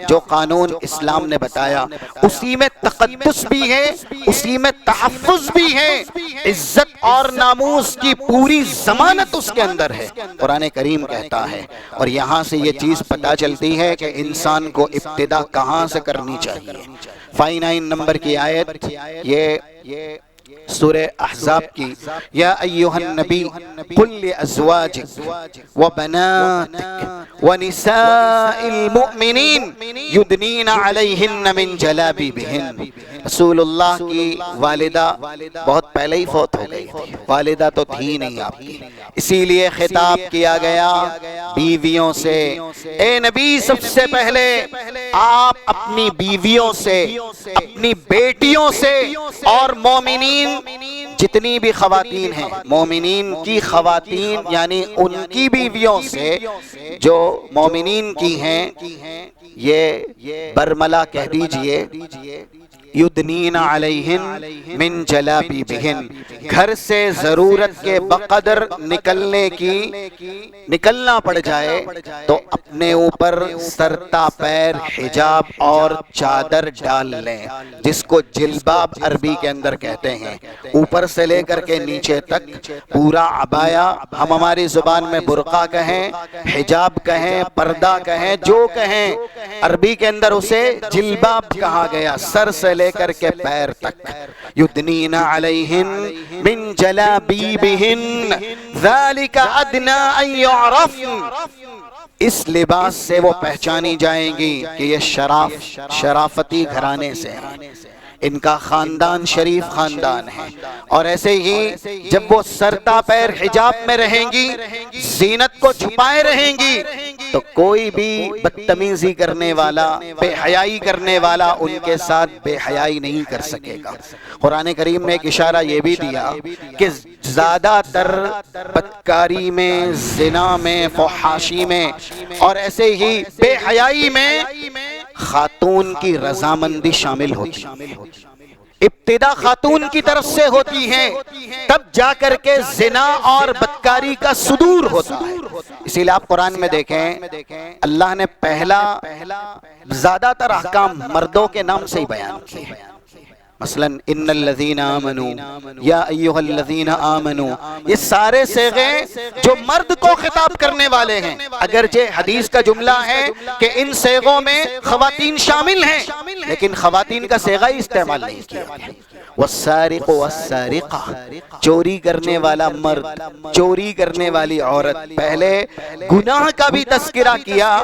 جو قانون اسلام نے بتایا، اسی میں تقدس بھی ہے، اسی میں تحفظ بھی ہے، عزت اور ناموس کی پوری ضمانت اس کے اندر ہے، قرآن کریم کہتا ہے۔ اور یہاں سے یہ چیز پتہ چلتی ہے کہ انسان کو ابتدا کہاں سے کرنی چاہیے۔ 59 نمبر کی آیت یہ سورہ احزاب کی، یا ایہا النبی قل لازواجک وبناتک ونساء المؤمنین یدنین علیہن من جلابیبہن۔ رسول اللہ کی والدہ بہت پہلے ہی فوت ہو گئی تھی، والدہ تو تھی نہیں آپ کی، اسی لیے خطاب کیا گیا بیویوں سے۔ اے نبی، سب سے پہلے آپ اپنی بیویوں سے، اپنی بیٹیوں سے، اور مومنین جتنی بھی خواتین ہیں، مومنین کی خواتین یعنی ان کی بیویوں سے جو مومنین کی ہیں، یہ برملا کہہ دیجئے یدنین علیہن من جلابیبہن، گھر سے ضرورت کے بقدر نکلنا پڑ جائے تو اپنے اوپر سرتا پیر حجاب اور چادر ڈال لیں، جس کو جلباب عربی کے اندر کہتے ہیں۔ اوپر سے لے کر کے نیچے تک پورا عبایا، ہم ہماری زبان میں برقع کہیں، حجاب کہیں، پردہ کہیں، جو کہیں، عربی کے اندر اسے جلباب کہا گیا، سر سے لے کر کے پیر تک۔ یدنین علیہن من جلابیبہن ذالک ادنی ان یعرفن، اس لباس سے وہ پہچانی جائیں گی کہ یہ شرافتی گھرانے سے ہیں، ان کا خاندان شریف خاندان ہے۔ اور ایسے ہی جب وہ سرتا پیر حجاب میں رہیں گی، زینت کو چھپائے رہیں گی، تو کوئی بھی بدتمیزی کرنے والا، بے حیائی کرنے والا ان کے ساتھ بے حیائی نہیں کر سکے گا۔ قرآن کریم نے ایک اشارہ یہ بھی دیا کہ زیادہ تر بدکاری میں، زنا میں، فحاشی میں اور ایسے ہی بے حیائی میں خاتون کی رضامندی شامل ہوتی ہے۔ ابتدا خاتون کی طرف سے ہوتی ہیں، تب جا کر کے زنا اور بدکاری کا صدور ہوتا ہے۔ اسی لئے آپ قرآن میں دیکھیں، اللہ نے پہلا زیادہ تر احکام مردوں کے نام سے ہی بیان کیے ہیں۔ مثلا ان الذین آمنوا یا ایھا الذین آمنوا، یہ سارے صیغے جو مرد کو خطاب کرنے والے ہیں، اگرچہ حدیث کا جملہ ہے کہ ان صیغوں میں خواتین شامل ہیں، لیکن خواتین کا صیغہ ہی استعمال نہیں کیا۔ والسارق والسارقہ، چوری کرنے والا مرد، چوری کرنے والی عورت۔ پہلے گناہ کا بھی تذکرہ کیا،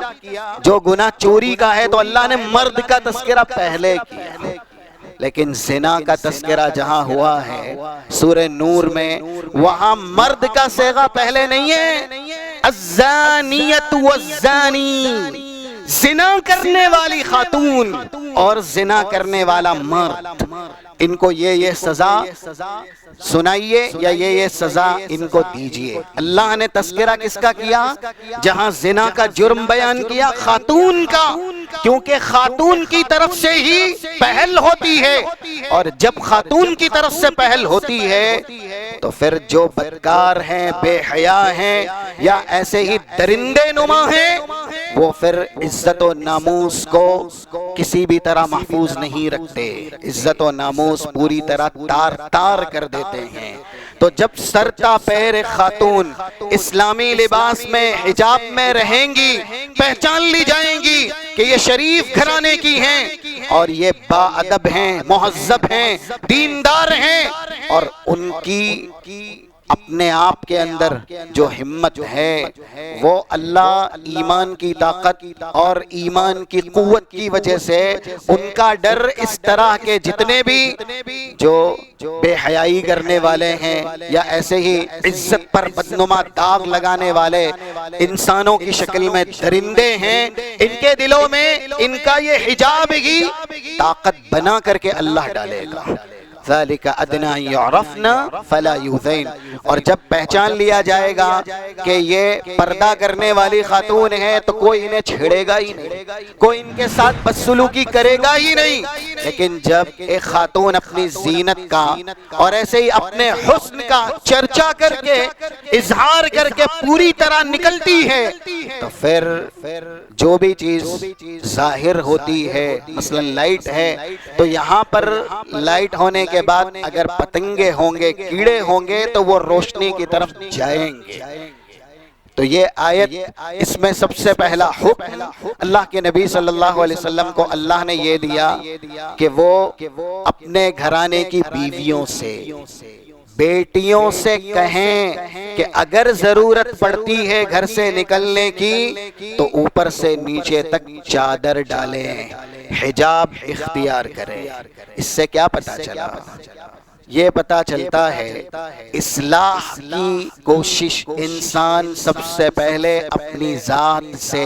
جو گناہ چوری کا ہے تو اللہ نے مرد کا تذکرہ پہلے کیا، لیکن زنا کا تذکرہ جہاں ہوا ہے سورہ نور میں، وہاں مرد کا صیغہ پہلے نہیں ہے۔ الزانیۃ والزانی، زنا کرنے والی خاتون اور زنا کرنے والا مرد، ان کو یہ سزا سنائیے یا یہ سزا ان کو دیجئے۔ اللہ نے تذکرہ کس کا کیا؟ جہاں زنا کا جرم بیان کیا، خاتون کا، کیونکہ خاتون کی طرف سے ہی پہل ہوتی ہے، اور جب خاتون کی طرف سے پہل ہوتی ہے تو پھر جو بدکار ہیں، بے حیا ہیں یا ایسے ہی درندے نما ہیں، وہ پھر عزت و ناموس کو کسی بھی طرح محفوظ نہیں رکھتے، عزت و ناموس پوری طرح تار تار کر دیتے ہیں۔ تو جب سرتا پیر خاتون اسلامی لباس میں، حجاب میں رہیں گی، پہچان لی جائیں گی کہ یہ شریف گھرانے کی ہیں اور یہ با ادب ہیں، مہذب ہیں، دیندار ہیں، اور ان کی اپنے آپ کے اندر جو ہمت ہے وہ اللہ ایمان کی طاقت اور ایمان کی قوت کی وجہ سے، ان کا ڈر اس طرح کے جتنے بھی جو بے حیائی کرنے والے ہیں یا ایسے ہی عزت پر بدنما داغ لگانے والے انسانوں کی شکل میں درندے ہیں، ان کے دلوں میں ان کا یہ حجاب ہی طاقت بنا کر کے اللہ ڈالے گا۔ ذالک ادنی ان یعرفن فلا یؤذین، اور جب پہچان لیا جائے گا کہ یہ پردہ کرنے والی خاتون ہے تو کوئی انہیں چھیڑے گا ہی نہیں، کوئی ان کے ساتھ بدسلوکی کرے گا ہی نہیں۔ لیکن جب ایک خاتون اپنی زینت کا اور ایسے ہی اپنے حسن کا چرچا کر کے، اظہار کر کے پوری طرح نکلتی ہے، تو پھر جو بھی چیز ظاہر ہوتی ہے، مثلا لائٹ ہے تو یہاں پر لائٹ ہونے کے بعد اگر پتنگے ہوں گے، کیڑے ہوں گے تو وہ روشنی کی طرف جائیں گے۔ تو یہ آیت، اس میں سب سے پہلا حکم اللہ کے نبی صلی اللہ علیہ وسلم کو اللہ نے یہ دیا کہ وہ اپنے گھرانے کی بیویوں سے، بیٹیوں سے کہیں کہ اگر ضرورت پڑتی ہے گھر سے نکلنے کی تو اوپر سے نیچے تک چادر ڈالیں، حجاب اختیار کریں۔ اس سے کیا پتہ چلا؟ یہ پتہ چلتا ہے اصلاح کی کوشش انسان سب سے پہلے اپنی ذات سے،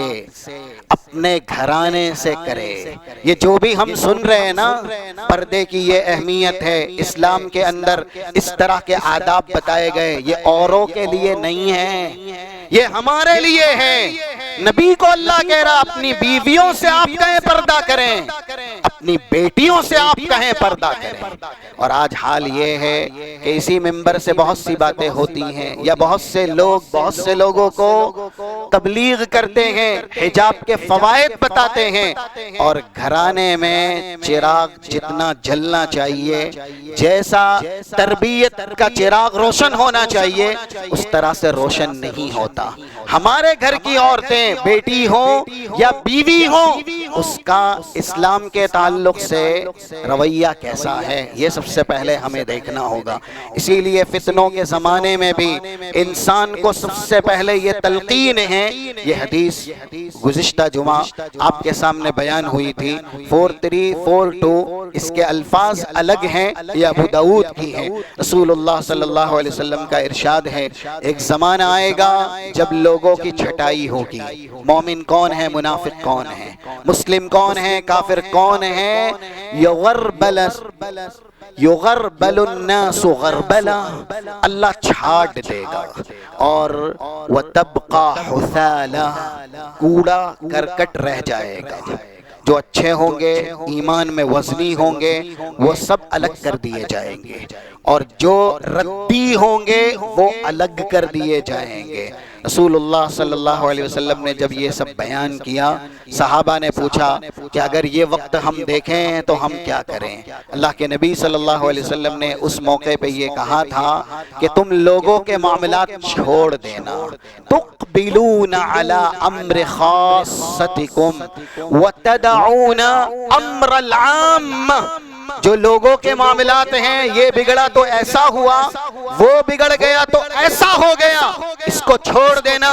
اپنے گھرانے سے کرے۔ یہ جو بھی ہم سن رہے ہیں نا، پردے کی یہ اہمیت ہے، اسلام کے اندر اس طرح کے آداب بتائے گئے، یہ اوروں کے لیے نہیں ہے، یہ ہمارے لیے ہے۔ نبی کو اللہ کہہ رہا اپنی بیویوں سے آپ کہیں پردہ کریں، اپنی بیٹیوں سے آپ کہیں پردہ کریں۔ اور آج حال یہ ہے کہ اسی ممبر سے بہت سی باتیں ہوتی ہیں، یا بہت سے لوگوں کو تبلیغ کرتے ہیں، حجاب کے فوائد بتاتے ہیں، اور گھرانے میں چراغ جتنا جلنا چاہیے، جیسا تربیت کا چراغ روشن ہونا چاہیے، اس طرح سے روشن نہیں ہوتا۔ ہمارے گھر کی عورتیں بیٹی ہوں یا بیوی ہوں، اس کا اسلام کے تعلق سے رویہ کیسا ہے، یہ سب سے پہلے ہمیں دیکھنا ہوگا۔ اسی لیے فتنوں کے زمانے میں بھی انسان کو سب سے پہلے یہ تلقین ہے۔ یہ حدیث گزشتہ جمعہ آپ کے سامنے بیان ہوئی تھی، 4342، اس کے الفاظ الگ ہیں، یہ ابو داؤد کی ہیں۔ رسول اللہ صلی اللہ علیہ وسلم کا ارشاد ہے، ایک زمانہ آئے گا جب لوگوں کی چھٹائی ہوگی، مومن کون ہے، منافق کون ہے، مسلم کون ہے، کافر کون ہے، یغربل الناس غربلا، اللہ چھاٹ دے گا، اور وتبقى حثالا، کوڑا کرکٹ رہ جائے گا۔ جو اچھے ہوں گے، ایمان میں وزنی ہوں گے، وہ سب الگ کر دیے جائیں گے، اور جو ردی ہوں گے وہ الگ کر دیے جائیں گے۔ رسول اللہ صلی اللہ علیہ وسلم نے جب یہ سب بیان کیا، صحابہ نے پوچھا کہ اگر یہ وقت ہم دیکھیں تو ہم کیا کریں؟ اللہ کے نبی صلی اللہ علیہ وسلم نے اس موقع پہ یہ کہا تھا کہ تم لوگوں کے معاملات چھوڑ دینا، تقبلون علی امر خاصتکم وتدعون امر العام۔ جو لوگوں کے معاملات ہیں، یہ بگڑا تو ایسا ہوا، وہ بگڑ گیا تو ایسا ہو گیا، اس کو چھوڑ دینا،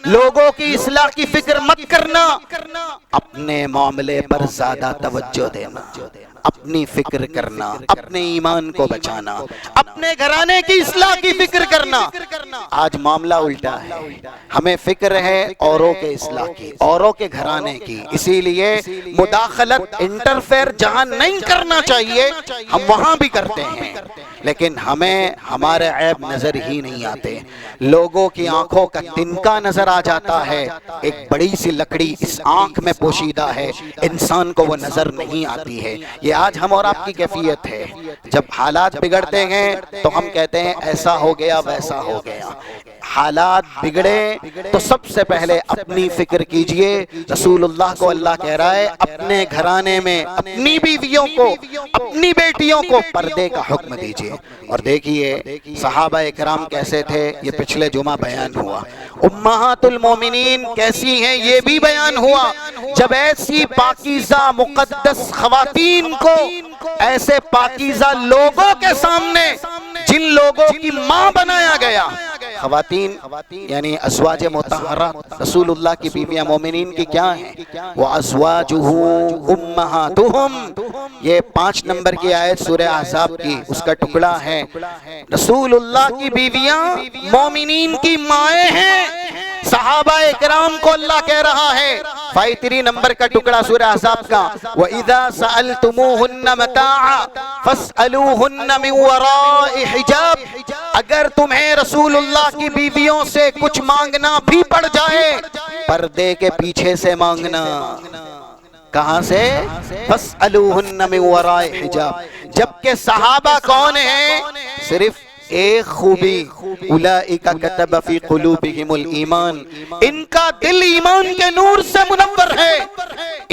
لوگوں کی اصلاح کی فکر مت کرنا، اپنے معاملے پر زیادہ توجہ دینا، اپنی فکر کرنا، اپنے ایمان کو بچانا، اپنے گھرانے کی اصلاح کی فکر کرنا۔ آج معاملہ الٹا ہے، ہمیں فکر ہے اوروں کے اصلاح کی، اوروں کے گھرانے کی، اسی لیے مداخلت، انٹرفیئر جہاں نہیں کرنا چاہیے ہم وہاں بھی کرتے ہیں، لیکن ہمیں ہمارے عیب نظر ہی نہیں آتے۔ لوگوں کی آنکھوں کا تنکا نظر آ جاتا ہے، ایک بڑی سی لکڑی اس آنکھ میں پوشیدہ ہے، انسان کو وہ نظر نہیں آتی ہے۔ یہ آج ہم اور آپ کی کیفیت ہے، جب حالات بگڑتے ہیں تو ہم کہتے ہیں ایسا ہو گیا ویسا ہو گیا۔ حالات بگڑے تو سب سے پہلے اپنی فکر کیجئے۔ رسول اللہ کو اللہ کہہ رہا ہے اپنے گھرانے میں اپنی بیویوں کو، اپنی بیٹیوں کو پردے کا حکم دیجئے۔ اور دیکھیے صحابہ اکرام کیسے تھے، یہ پچھلے جمعہ بیان ہوا۔ امہات المومنین کیسی ہیں، یہ بھی بیان ہوا۔ جب ایسی پاکیزہ مقدس خواتین کو ایسے پاکیزہ لوگوں کے سامنے، جن لوگوں کی ماں بنایا گیا، خواتین یعنی ازواج مطہرات رسول اللہ کی بیویاں مومنین کی کیا ہیں؟ وَأَزْوَاجُهُ أُمَّهَاتُهُمْ، یہ 5 نمبر کی آیت سورہ احزاب کی، اس کا ٹکڑا ہے۔ رسول اللہ کی بیویاں مومنین کی مائیں ہیں۔ صحابہ اکرام کو اللہ کہہ رہا ہے، 53 نمبر کا ٹکڑا سورہ احزاب کا، وَإِذَا سَأَلْتُمُوهُنَّ مَتَاعًا فَاسْأَلُوهُنَّ مِنْ وَرَاءِ حِجَابٍ، اگر تمہیں رسول اللہ کی بیویوں سے کچھ مانگنا بھی پڑ جائے، پردے کے پیچھے سے مانگنا۔ کہاں سے؟ فَاسْأَلُوهُنَّ مِنْ وَرَاءِ حِجَابٍ۔ جبکہ صحابہ کون ہیں؟ صرف ایک خوبی، اولئک کتب فی قلوبہم الایمان، ان کا دل ایمان کے نور سے منور ہے،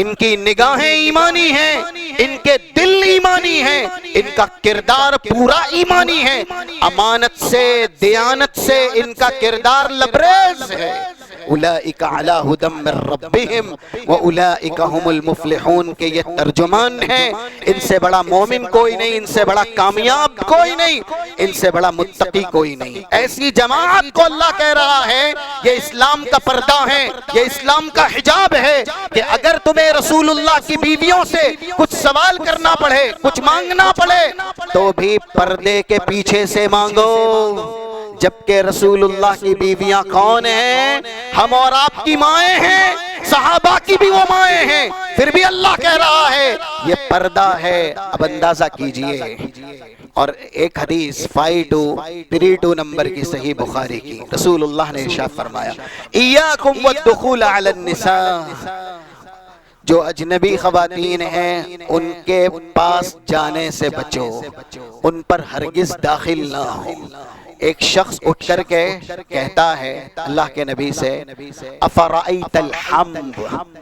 ان کی نگاہیں ایمانی ہیں، ان کے دل ایمانی ہیں، ان کا کردار پورا ایمانی ہے، امانت سے، دیانت سے ان کا کردار لبریز ہے۔ اولئک علی ھدی من ربہم واولئک ھم المفلحون، کہ یہ ترجمان ہیں، ان سے بڑا مومن کوئی نہیں، ان سے بڑا کامیاب کوئی نہیں، ان سے بڑا متقی کوئی نہیں۔ ایسی جماعت کو اللہ کہہ رہا ہے یہ اسلام کا پردہ ہے، یہ اسلام کا حجاب ہے، کہ اگر تمہیں رسول اللہ کی بیویوں سے کچھ سوال کرنا پڑے، کچھ مانگنا پڑے، تو بھی پردے کے پیچھے سے مانگو۔ جبکہ رسول اللہ کی بیویاں کون ہیں؟ ہم اور آپ کی مائیں ہیں، صحابہ کی بھی وہ مائیں ہیں، پھر بھی اللہ کہہ رہا ہے یہ پردہ ہے۔ اب اندازہ کیجئے اور ایک حدیث 5232 نمبر کی صحیح بخاری کی، رسول اللہ نے ارشاد فرمایا ایاکم والدخول علی النساء، جو اجنبی خواتین ہیں ان کے پاس جانے سے بچو، ان پر ہرگز داخل نہ ہو۔ ایک شخص اٹھ کر کے کہتا ہے اللہ کے نبی سے افرأیت الحم،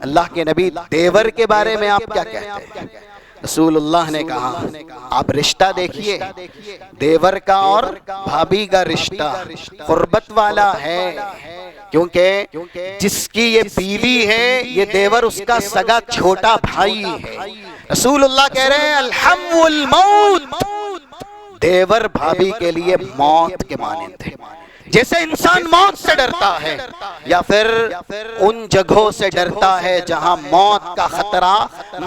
اللہ کے نبی دیور کے بارے میں آپ کیا کہتے ہیں؟ رسول اللہ نے کہا آپ رشتہ دیکھیے، دیور کا اور بھابھی کا رشتہ قربت والا ہے، کیونکہ جس کی یہ بیوی ہے یہ دیور اس کا سگا چھوٹا بھائی ہے۔ رسول اللہ کہہ رہے ہیں الحم الموت، دیور بھابھی کے لیے موت کے مانند ہے۔ جیسے انسان موت سے ڈرتا ہے یا پھر ان جگہوں سے ڈرتا ہے جہاں موت کا خطرہ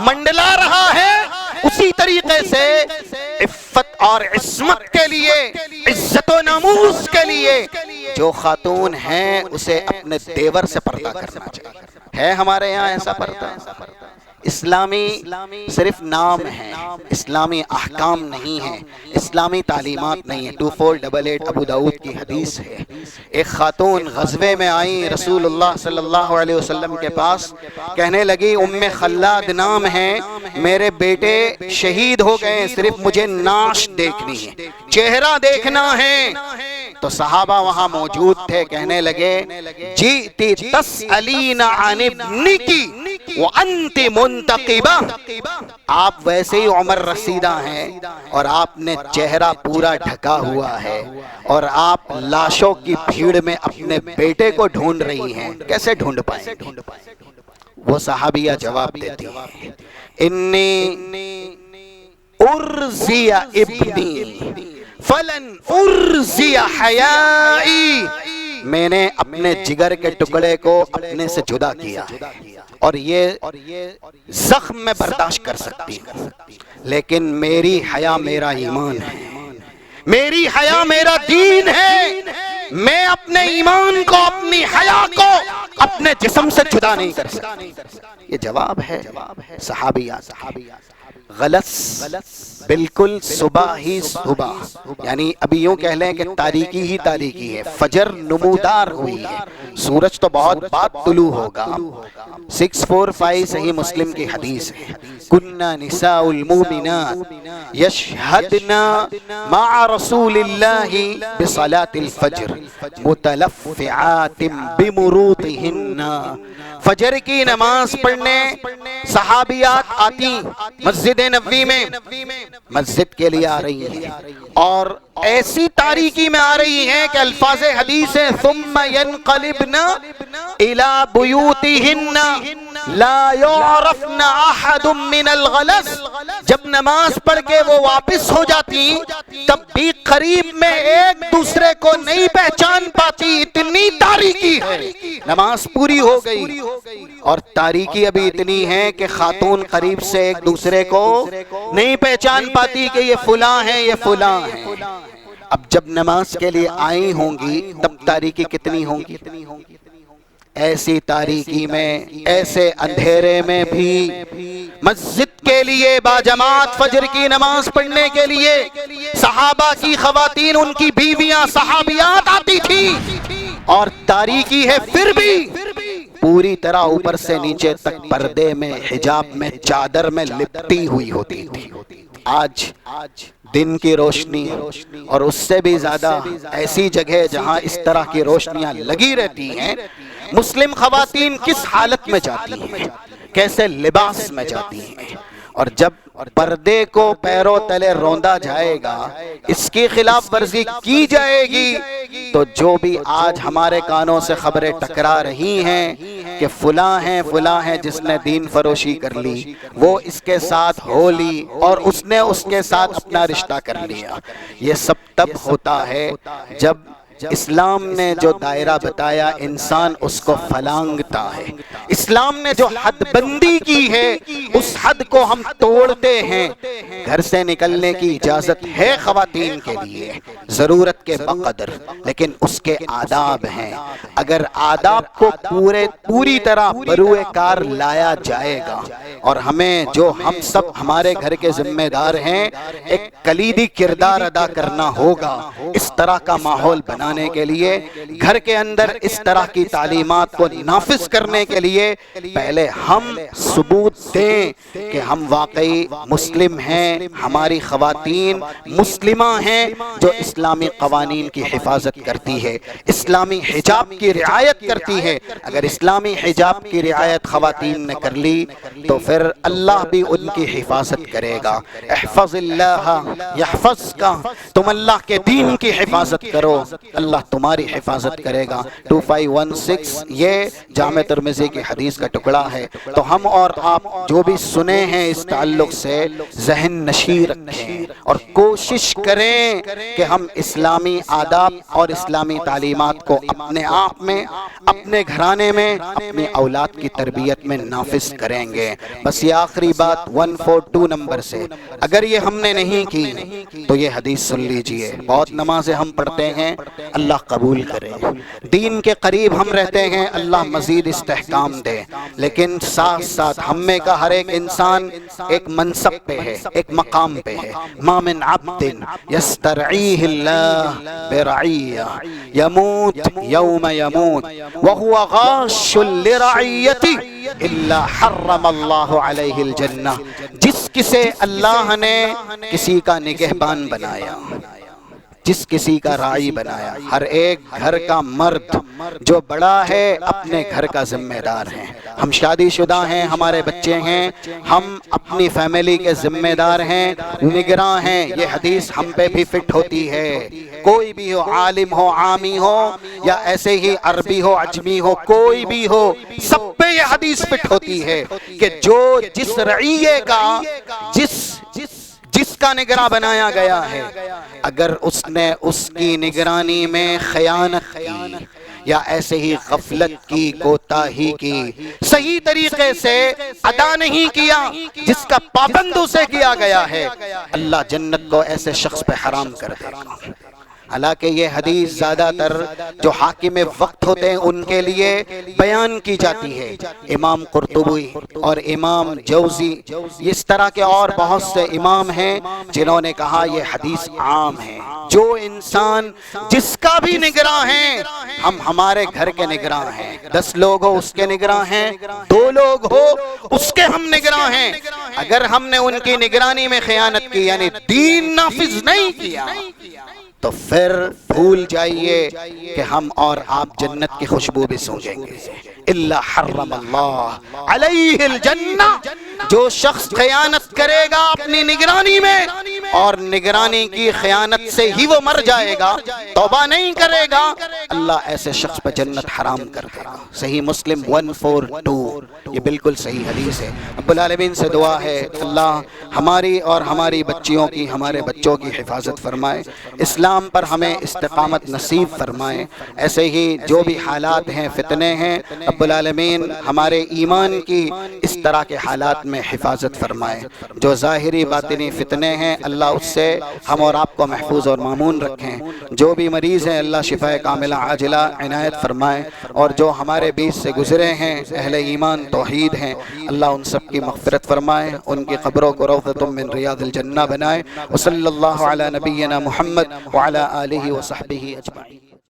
منڈلا رہا ہے، اسی طریقے سے عفت اور عصمت کے لیے، عزت و ناموس کے لیے جو خاتون ہیں اسے اپنے دیور سے پردہ کرنا چاہیے۔ ہے ہمارے یہاں ایسا پردہ؟ اسلامی صرف نام ہے، اسلامی احکام نہیں ہے، اسلامی تعلیمات نہیں ہے۔ 2488 ابو داؤد کی حدیث ہے، ایک خاتون غزوے میں آئیں رسول اللہ صلی اللہ علیہ وسلم کے پاس، کہنے لگی ام خلاد نام ہے، میرے بیٹے شہید ہو گئے، صرف مجھے نعش دیکھنی ہے، چہرہ دیکھنا ہے۔ تو صحابہ وہاں موجود تھے، کہنے لگے جئتی تسألین عن ابنکی وانت منتقبہ، آپ ویسے ہی عمر رسیدہ ہیں اور آپ نے چہرہ پورا ڈھکا ہوا ہے اور آپ لاشوں کی بھیڑ میں اپنے بیٹے کو ڈھونڈ رہی ہیں، کیسے ڈھونڈ پائیں گے؟ وہ صحابیہ جواب دیتی ہیں انی ارزی ابنی فلن ارزی حیائی، میں نے اپنے جگر کے ٹکڑے کو اپنے سے جدا کیا اور یہ زخم میں برداشت کر سکتی ہوں، لیکن میری حیا میرا ایمان ہے، میری حیا میرا دین ہے، میں اپنے ایمان کو، اپنی حیا کو اپنے جسم سے جدا نہیں کر سکتی۔ یہ جواب ہے صحابیہ، غلط بالکل صبح ہی صبح، یعنی ابھی یوں کہہ لیں کہ تاریکی ہی تاریکی ہے، فجر نمودار ہوئی ہے، سورج تو بہت بعد طلوع ہوگا۔ 645 صحیح مسلم کی حدیث ہے کننا نساء المؤمنات یشہدنا مع رسول اللہ بصلاة الفجر متلفعات بمروطہن، فجر کی نماز پڑھنے صحابیات آتی مسجد نبوی میں، مسجد کے لیے آ رہی ہیں اور ایسی تاریکی میں آ رہی ہیں کہ الفاظ حدیث ہے ثم ينقلبن الى بیوتہن لا يعرفن احد من الغلس، جب نماز پڑھ کے وہ واپس ہو جاتی تب بھی قریب میں ایک دوسرے کو نہیں پہچان پاتی، اتنی تاریکی ہے۔ نماز پوری ہو گئی اور تاریکی ابھی اتنی ہے کہ خاتون قریب سے ایک دوسرے کو نہیں پہچان پاتی کہ یہ فلاں ہے، یہ فلاں ہے۔ اب جب نماز کے لیے آئی ہوں گی تب تاریکی کتنی ہوں گی؟ ایسی تاریکی میں، ایسے اندھیرے میں بھی مسجد کے لیے باجماعت فجر کی نماز پڑھنے کے لیے صحابہ کی خواتین، ان کی بیویاں صحابیات آتی تھی، اور تاریکی ہے پھر بھی پوری طرح اوپر سے نیچے تک پردے میں، حجاب میں، چادر میں لپٹی ہوئی ہوتی تھی۔ آج دن کی روشنی اور اس سے بھی زیادہ ایسی جگہ جہاں اس طرح کی روشنیاں لگی رہتی ہیں، مسلم خواتین کس حالت میں جاتی ہیں، کیسے لباس میں جاتی ہیں، اور جب پردے کو پیروں تلے روندا جائے گا، اس کی خلاف ورزی کی جائے گی، تو جو بھی آج ہمارے کانوں سے خبریں ٹکرا رہی ہیں کہ فلاں ہیں جس نے دین فروشی کر لی، وہ اس کے ساتھ ہو لی اور اس نے اس کے ساتھ اپنا رشتہ کر لیا، یہ سب تب ہوتا ہے اسلام نے جو دائرہ بتایا انسان اس کو پھلانگتا ہے، اسلام نے جو حد بندی کی ہے اس حد کو ہم توڑتے ہیں۔ گھر سے نکلنے کی اجازت ہے خواتین کے لیے ضرورت کے بقدر، لیکن اس کے آداب ہیں۔ اگر آداب کو پوری طرح بروئے کار لایا جائے گا اور ہمیں جو ہم سب ہمارے گھر کے ذمہ دار ہیں ایک کلیدی کردار ادا کرنا ہوگا اس طرح کا ماحول بنانے کے لیے، گھر کے اندر اس طرح کی تعلیمات کو نافذ کرنے کے لیے پہلے ہم ثبوت دیں کہ ہم واقعی مسلم ہیں، ہماری خواتین مسلمہ ہیں جو اسلامی قوانین کی حفاظت کرتی ہے، اسلامی حجاب کی رعایت کرتی ہے۔ اگر اسلامی حجاب کی رعایت خواتین نے کر لی تو پھر اللہ بھی ان کی حفاظت کرے گا۔ احفظ اللہ یحفظک، تم اللہ کے دین کی حفاظت کرو اللہ تمہاری حفاظت کرے گا۔ 2516 یہ جامع ترمذی کی حدیث کا ٹکڑا ہے۔ تو ہم اور آپ جو بھی سنے ہیں اس تعلق سے ذہن نشین رکھیں اور کوشش کریں کہ ہم اسلامی آداب اور اسلامی تعلیمات کو اپنے آپ میں، اپنے گھرانے میں، اپنی اولاد کی تربیت میں نافذ کریں گے۔ بس یہ آخری بات 142 نمبر سے اگر یہ ہم نے نہیں کی تو یہ حدیث سن لیجئے۔ بہت نمازیں ہم پڑھتے ہیں، اللہ قبول کرے، دین کے قریب ہم رہتے ہیں، اللہ مزید استحکام دے، لیکن ساتھ ساتھ ہم میں کا ہر ایک انسان ایک منصب پہ ہے، ایک مقام پہ ہے۔ ما من عبد یسترعیہ اللہ برعیہ یموت یوم یموت وہو غاش لرعیتہ الا حرم اللہ علیہ الجنہ۔ جس کسے اللہ نے کسی کا نگہبان بنایا، جس کسی کا راعی بنایا، ہر ایک گھر کا مرد جو بڑا ہے اپنے گھر کا ذمہ دار ہے۔ ہم شادی شدہ ہیں، ہمارے بچے ہیں، ہم اپنی فیملی کے ذمہ دار ہیں، نگراں ہیں۔ یہ حدیث ہم پہ بھی فٹ ہوتی ہے، کوئی بھی ہو، عالم ہو، عامی ہو، یا ایسے ہی عربی ہو، عجمی ہو، کوئی بھی ہو، سب پہ یہ حدیث فٹ ہوتی ہے کہ جو جس رعیے کا جس کا نگراں بنایا گیا ہے، اگر اس نے اس کی نگرانی میں خیانت کی یا ایسے ہی غفلت کی، کوتاہی کی، صحیح طریقے سے ادا نہیں کیا جس کا پابند اسے کیا گیا ہے، اللہ جنت کو ایسے شخص پہ حرام کر دے گا۔ حالانکہ یہ حدیث زیادہ تر جو حاکم وقت ہوتے ہیں ان کے لیے بیان کی جاتی ہے۔ امام قرطبی اور امام جوزی، اس طرح کے اور بہت سے امام ہیں جنہوں نے کہا یہ حدیث عام ہے۔ جو انسان جس کا بھی نگراں ہیں، ہم ہمارے گھر کے نگراں ہیں، 10 لوگ ہو اس کے نگراں ہیں، 2 لوگ ہو اس کے ہم نگراں ہیں، اگر ہم نے ان کی نگرانی میں خیانت کی یعنی دین نافذ نہیں کیا تو پھر بھول جائیے کہ ہم اور آپ جنت کی خوشبو بھی سونگیں گے۔ الا حرم اللہ علیہ الجنہ، جو شخص خیانت کرے گا اپنی نگرانی میں اور نگرانی کی خیانت سے ہی وہ مر جائے گا، توبہ نہیں کرے گا، اللہ ایسے شخص پر جنت حرام کر دے گا۔ صحیح مسلم 142، یہ بالکل صحیح حدیث ہے۔ رب العالمین سے دعا ہے اللہ ہماری اور ہماری بچیوں کی، ہمارے بچوں کی حفاظت فرمائے، اسلام پر ہمیں استقامت نصیب فرمائے۔ ایسے ہی جو بھی حالات ہیں، فتنے ہیں، رب العالمین ہمارے ایمان کی اس طرح کے حالات میں حفاظت فرمائے۔ جو ظاہری باطنی فتنے ہیں اللہ اس سے ہم اور آپ کو محفوظ اور مامون رکھیں۔ جو بھی مریض ہیں اللہ شفاء کاملہ عاجلہ عنایت فرمائے، اور جو ہمارے بیچ سے گزرے ہیں اہل ایمان توحید ہیں اللہ ان سب کی مغفرت فرمائے، ان کی قبروں کو روضۃ من ریاض الجنہ بنائے۔ وصلی اللہ علی نبینا محمد وعلی آلہ وصحبہ اجمعین۔